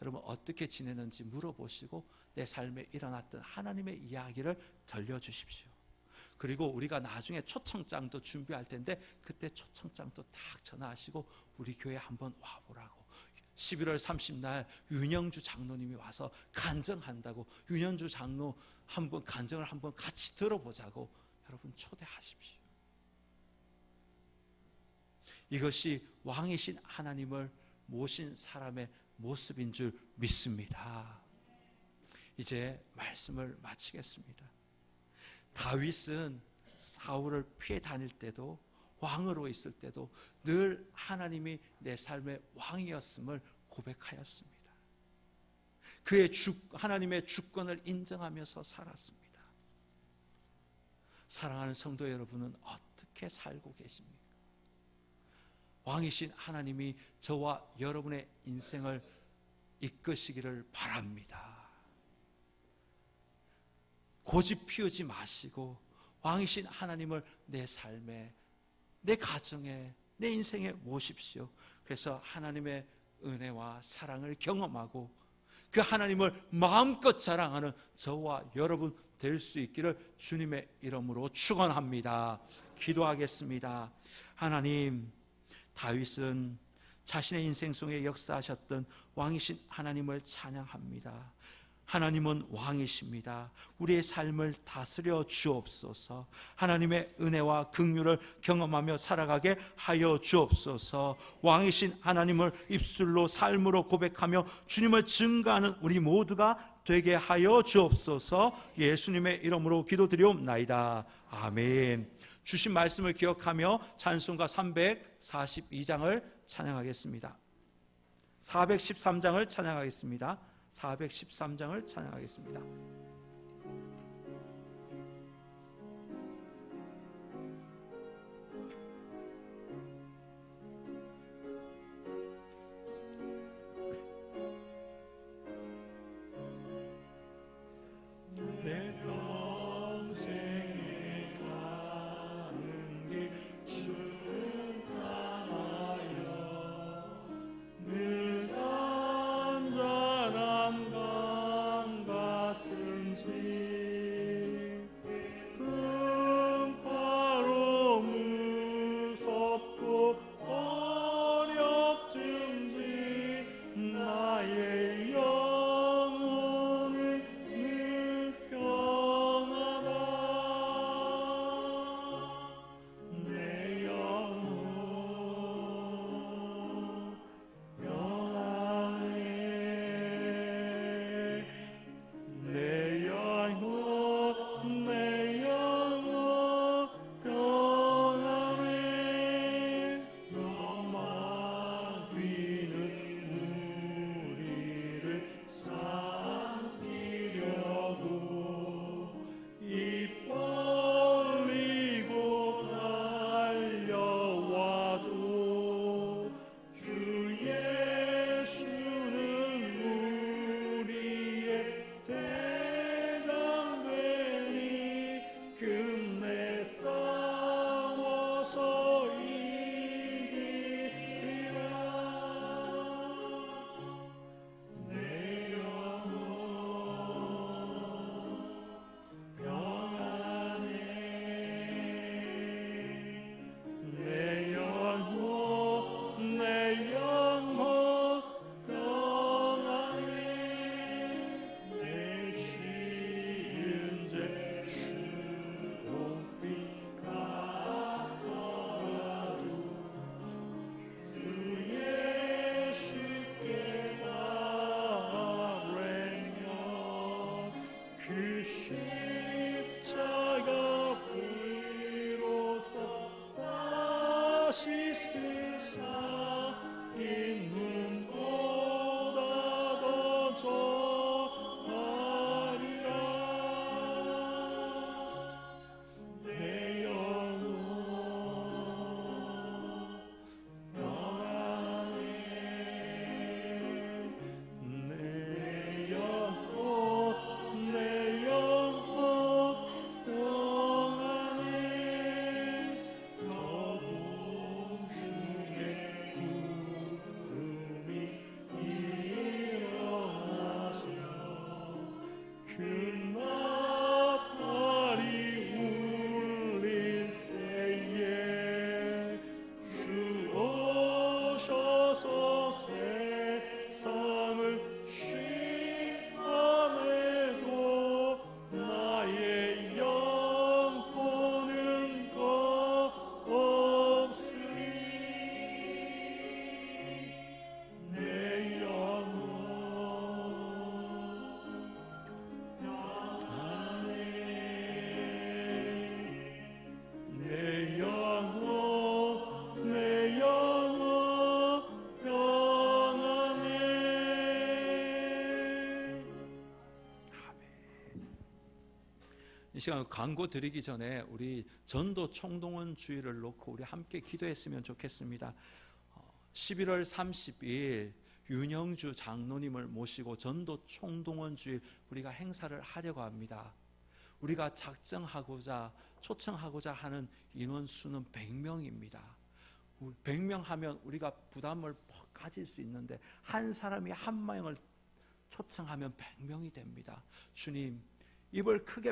여러분 어떻게 지내는지 물어보시고 내 삶에 일어났던 하나님의 이야기를 들려주십시오. 그리고 우리가 나중에 초청장도 준비할 텐데 그때 초청장도 딱 전화하시고 우리 교회 한번 와보라고. 11월 30날 윤영주 장로님이 와서 간증한다고, 윤영주 장로 간증을 한번 같이 들어보자고 여러분 초대하십시오. 이것이 왕이신 하나님을 모신 사람의 모습인 줄 믿습니다. 이제 말씀을 마치겠습니다. 다윗은 사울을 피해 다닐 때도 왕으로 있을 때도 늘 하나님이 내 삶의 왕이었음을 고백하였습니다. 그의 하나님의 주권을 인정하면서 살았습니다. 사랑하는 성도 여러분은 어떻게 살고 계십니까? 왕이신 하나님이 저와 여러분의 인생을 이끄시기를 바랍니다. 고집 피우지 마시고 왕이신 하나님을 내 삶에, 내 가정에, 내 인생에 모십시오. 그래서 하나님의 은혜와 사랑을 경험하고 그 하나님을 마음껏 자랑하는 저와 여러분 될 수 있기를 주님의 이름으로 축원합니다. 기도하겠습니다. 하나님, 다윗은 자신의 인생 속에 역사하셨던 왕이신 하나님을 찬양합니다. 하나님은 왕이십니다. 우리의 삶을 다스려 주옵소서. 하나님의 은혜와 긍휼을 경험하며 살아가게 하여 주옵소서. 왕이신 하나님을 입술로 삶으로 고백하며 주님을 증거하는 우리 모두가 되게 하여 주옵소서. 예수님의 이름으로 기도드리옵나이다. 아멘. 주신 말씀을 기억하며 찬송가 342장을 찬양하겠습니다. 413장을 찬양하겠습니다. 413장을 찬양하겠습니다. 내 평생에 가는 길 충만하여 늘 간절한 강 같은 이 시간 광고 드리기 전에 우리 전도 총동원 주일을 놓고 우리 함께 기도했으면 좋겠습니다. 11월 30일 윤영주 장로님을 모시고 전도 총동원 주일 우리가 행사를 하려고 합니다. 우리가 작정하고자 초청하고자 하는 인원수는 100명입니다. 100명 하면 우리가 부담을 가질 수 있는데 한 사람이 한 명을 초청하면 100명이 됩니다. 주님, 입을 크게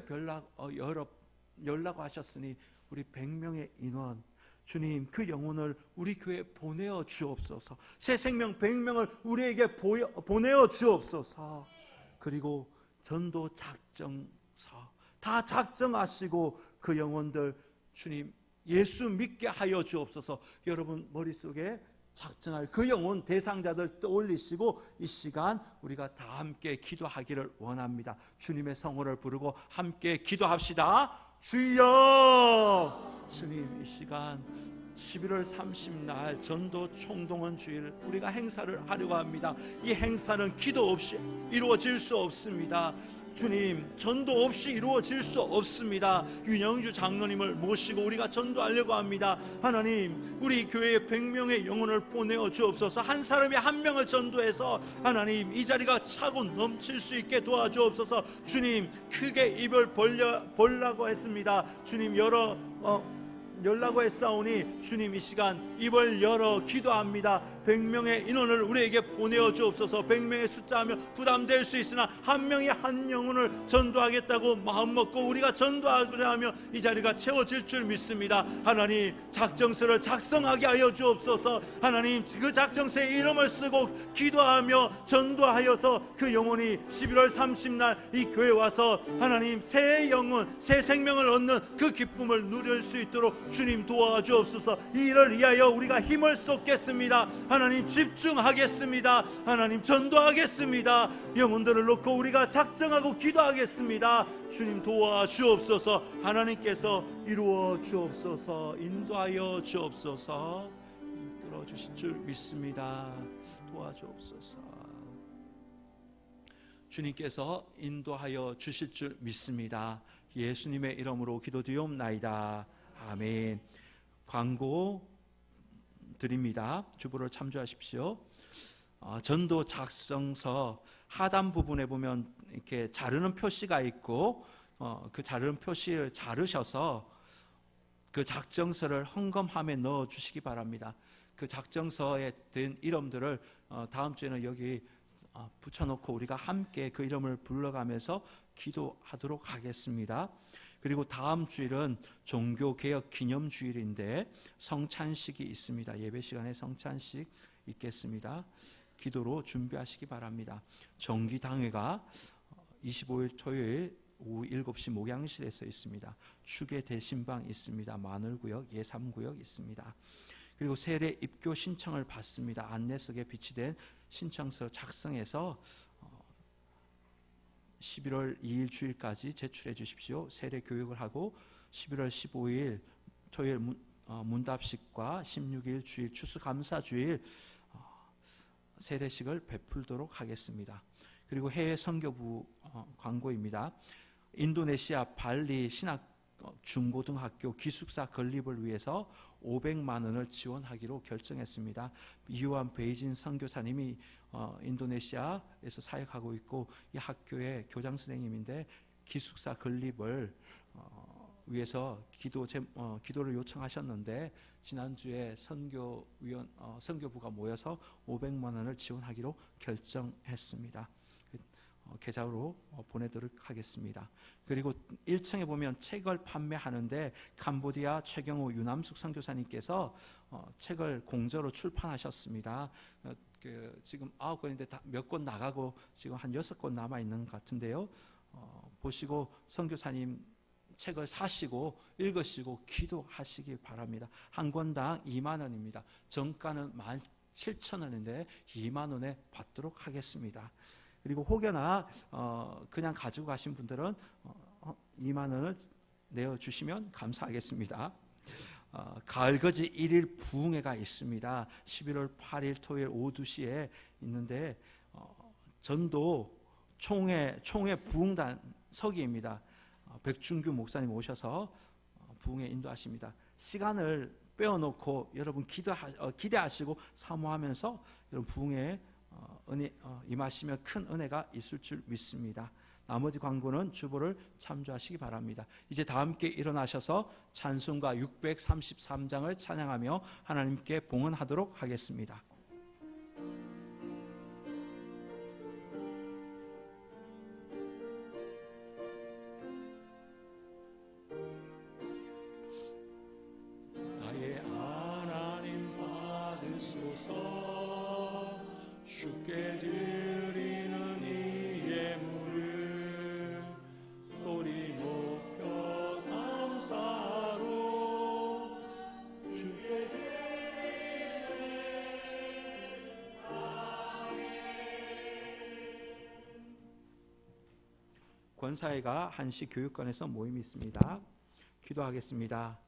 열라고 하셨으니 우리 100명의 인원, 주님 그 영혼을 우리 교회에 보내어 주옵소서. 새 생명 100명을 우리에게 보내어 주옵소서. 그리고 전도 작정서 다 작정하시고 그 영혼들 주님 예수 믿게 하여 주옵소서. 여러분 머릿속에 작정할 그 영혼 대상자들 떠올리시고 이 시간 우리가 다 함께 기도하기를 원합니다. 주님의 성호를 부르고 함께 기도합시다. 주여, 주님 이 시간 11월 30날 전도 총동원 주일 우리가 행사를 하려고 합니다. 이 행사는 기도 없이 이루어질 수 없습니다. 주님, 전도 없이 이루어질 수 없습니다. 윤영주 장로님을 모시고 우리가 전도하려고 합니다. 하나님, 우리 교회에 100명의 영혼을 보내어 주옵소서. 한 사람이 한 명을 전도해서 하나님 이 자리가 차고 넘칠 수 있게 도와주옵소서. 주님, 크게 입을 벌라고 했습니다. 주님, 열라고 했사오니 주님 이 시간 입을 열어 기도합니다. 100명의 인원을 우리에게 보내어 주옵소서. 100명의 숫자하면 부담될 수 있으나 한 명이 한 영혼을 전도하겠다고 마음먹고 우리가 전도하고자 하면 이 자리가 채워질 줄 믿습니다. 하나님, 작정서를 작성하게 하여 주옵소서. 하나님, 그 작정서에 이름을 쓰고 기도하며 전도하여서 그 영혼이 11월 30날 이 교회에 와서 하나님 새 영혼, 새 생명을 얻는 그 기쁨을 누릴 수 있도록 주님 도와주옵소서. 이 일을 위하여 우리가 힘을 쏟겠습니다. 하나님 집중하겠습니다. 하나님 전도하겠습니다. 영혼들을 놓고 우리가 작정하고 기도하겠습니다. 주님 도와주옵소서. 하나님께서 이루어 주옵소서. 인도하여 주옵소서. 이끌어 주실 줄 믿습니다. 도와주옵소서. 주님께서 인도하여 주실 줄 믿습니다. 예수님의 이름으로 기도드리옵나이다. 아멘. 광고 드립니다. 주보를 참조하십시오. 전도 작성서 하단 부분에 보면 이렇게 자르는 표시가 있고 그 자르는 표시를 자르셔서 그 작정서를 헌금함에 넣어 주시기 바랍니다. 그 작정서에 든 이름들을 다음 주에는 여기 붙여놓고 우리가 함께 그 이름을 불러가면서 기도하도록 하겠습니다. 그리고 다음 주일은 종교개혁 기념주일인데 성찬식이 있습니다. 예배 시간에 성찬식 있겠습니다. 기도로 준비하시기 바랍니다. 정기당회가 25일 토요일 오후 7시 목양실에서 있습니다. 추계 대신방 있습니다. 마늘구역, 예3구역 있습니다. 그리고 세례 입교 신청을 받습니다. 안내석에 비치된 신청서 작성해서 11월 2일 주일까지 제출해 주십시오. 세례 교육을 하고 11월 15일 토요일 문답식과 16일 주일 추수감사주일 세례식을 베풀도록 하겠습니다. 그리고 해외 선교부 광고입니다. 인도네시아 발리 신학 중고등학교 기숙사 건립을 위해서 500만 원을 지원하기로 결정했습니다. 이유한 베이진 선교사님이 인도네시아에서 사역하고 있고 이 학교의 교장 선생님인데 기숙사 건립을 위해서 기도를 요청하셨는데 지난주에 선교부가 모여서 500만 원을 지원하기로 결정했습니다. 계좌로 보내도록 하겠습니다. 그리고 1층에 보면 책을 판매하는데 캄보디아 최경호 유남숙 선교사님께서 책을 공저로 출판하셨습니다. 지금 9권인데 몇 권 나가고 지금 한 6권 남아있는 것 같은데요. 보시고 선교사님 책을 사시고 읽으시고 기도하시기 바랍니다. 한 권당 2만 원입니다. 정가는 17,000원인데 2만 원에 받도록 하겠습니다. 그리고 혹여나 그냥 가지고 가신 분들은 2만 원을 내어주시면 감사하겠습니다. 가을거지 1일 부흥회가 있습니다. 11월 8일 토요일 오후 2시에 있는데 전도 총회 부흥단 서기입니다. 백준규 목사님 오셔서 부흥에 인도하십니다. 시간을 빼어놓고 여러분 기대하시고 사모하면서 여러분 부흥에 은혜 임하시면 큰 은혜가 있을 줄 믿습니다. 나머지 광고는 주보를 참조하시기 바랍니다. 이제 다 함께 일어나셔서 찬송가 633장을 찬양하며 하나님께 봉헌하도록 하겠습니다. 나의 하나님 받으소서 주께 드리는 이 예물을 소리 높여 감사로 주께 권사회가 한시 교육관에서 모임이 있습니다. 기도하겠습니다.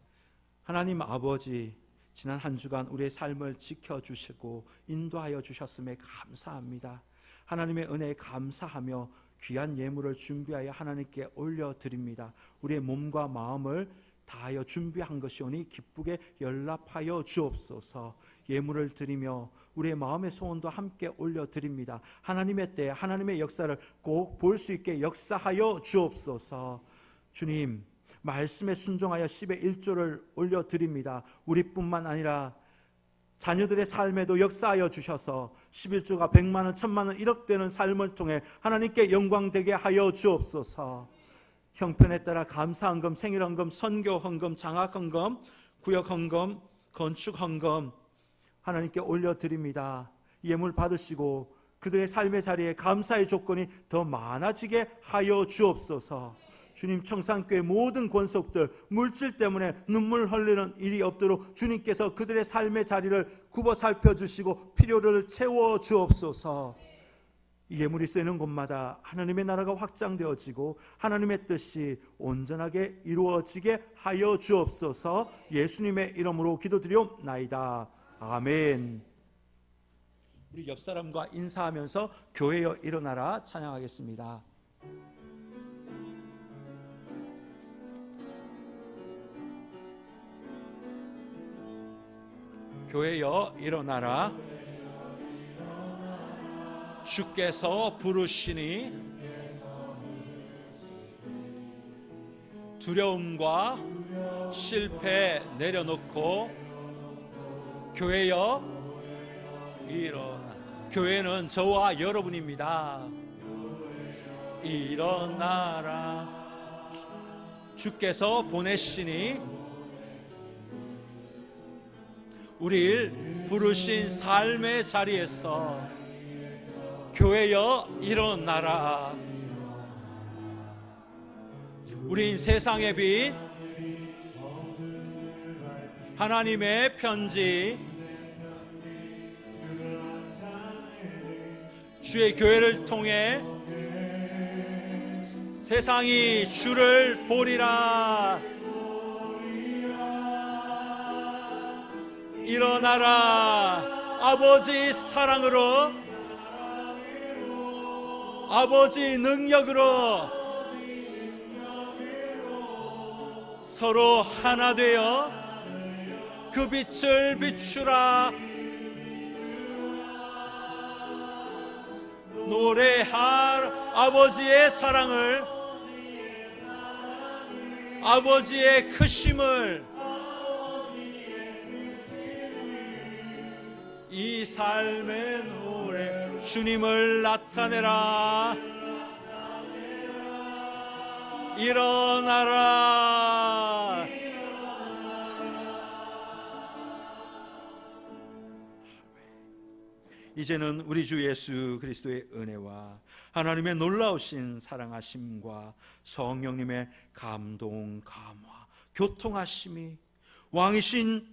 하나님 아버지, 지난 한 주간 우리의 삶을 지켜주시고 인도하여 주셨음에 감사합니다. 하나님의 은혜에 감사하며 귀한 예물을 준비하여 하나님께 올려드립니다. 우리의 몸과 마음을 다하여 준비한 것이오니 기쁘게 연락하여 주옵소서. 예물을 드리며 우리의 마음의 소원도 함께 올려드립니다. 하나님의 때 하나님의 역사를 꼭 볼 수 있게 역사하여 주옵소서. 주님, 말씀에 순종하여 10의 1조를 올려드립니다. 우리뿐만 아니라 자녀들의 삶에도 역사하여 주셔서 11조가 100만원, 1000만원, 1억 되는 삶을 통해 하나님께 영광되게 하여 주옵소서. 형편에 따라 감사헌금, 생일헌금, 선교헌금, 장학헌금, 구역헌금, 건축헌금 하나님께 올려드립니다. 예물 받으시고 그들의 삶의 자리에 감사의 조건이 더 많아지게 하여 주옵소서. 주님, 청산교회 모든 권속들 물질 때문에 눈물 흘리는 일이 없도록 주님께서 그들의 삶의 자리를 굽어 살펴주시고 필요를 채워 주옵소서. 예물이 쓰이는 곳마다 하나님의 나라가 확장되어지고 하나님의 뜻이 온전하게 이루어지게 하여 주옵소서. 예수님의 이름으로 기도드리옵나이다. 아멘. 우리 옆 사람과 인사하면서 교회여 일어나라 찬양하겠습니다. 교회여 일어나라. 주께서 부르시니 두려움과 실패 내려놓고 교회여 일어나. 교회는 저와 여러분입니다. 일어나라. 주께서 보내시니 우리를 부르신 삶의 자리에서 교회여 일어나라. 우린 세상의 빛, 하나님의 편지, 주의 교회를 통해 세상이 주를 보리라. 일어나라. 아버지 사랑으로, 아버지 능력으로 서로 하나 되어 그 빛을 비추라. 노래할 아버지의 사랑을, 아버지의 크심을, 이 삶의 노래. 주님을 나타내라. 일어나라. 이제는 우리 주 예수 그리스도의 은혜와 하나님의 놀라우신 사랑하심과 성령님의 감동, 감화, 교통하심이 왕이신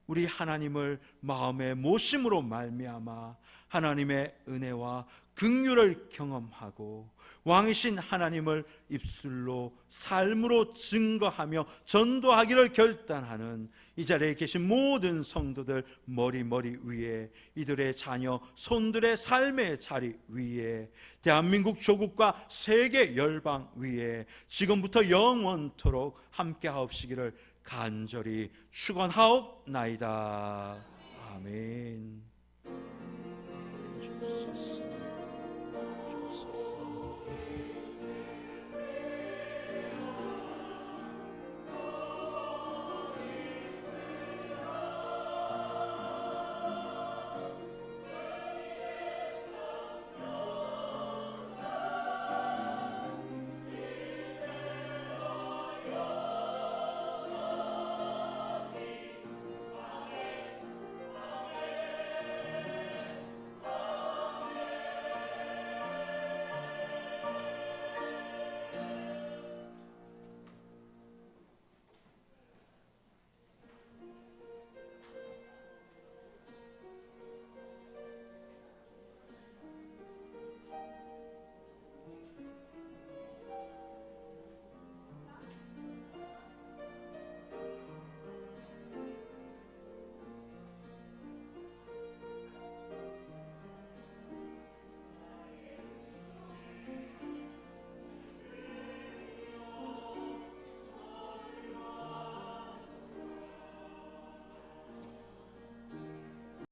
우리 하나님을 마음에 모심으로 말미암아 하나님의 은혜와 긍휼을 경험하고 왕이신 하나님을 입술로 삶으로 증거하며 전도하기를 결단하는 이 자리에 계신 모든 성도들 머리 위에, 이들의 자녀 손들의 삶의 자리 위에, 대한민국 조국과 세계 열방 위에 지금부터 영원토록 함께하옵시기를 간절히 축원하옵나이다. 아멘. 주옵소서.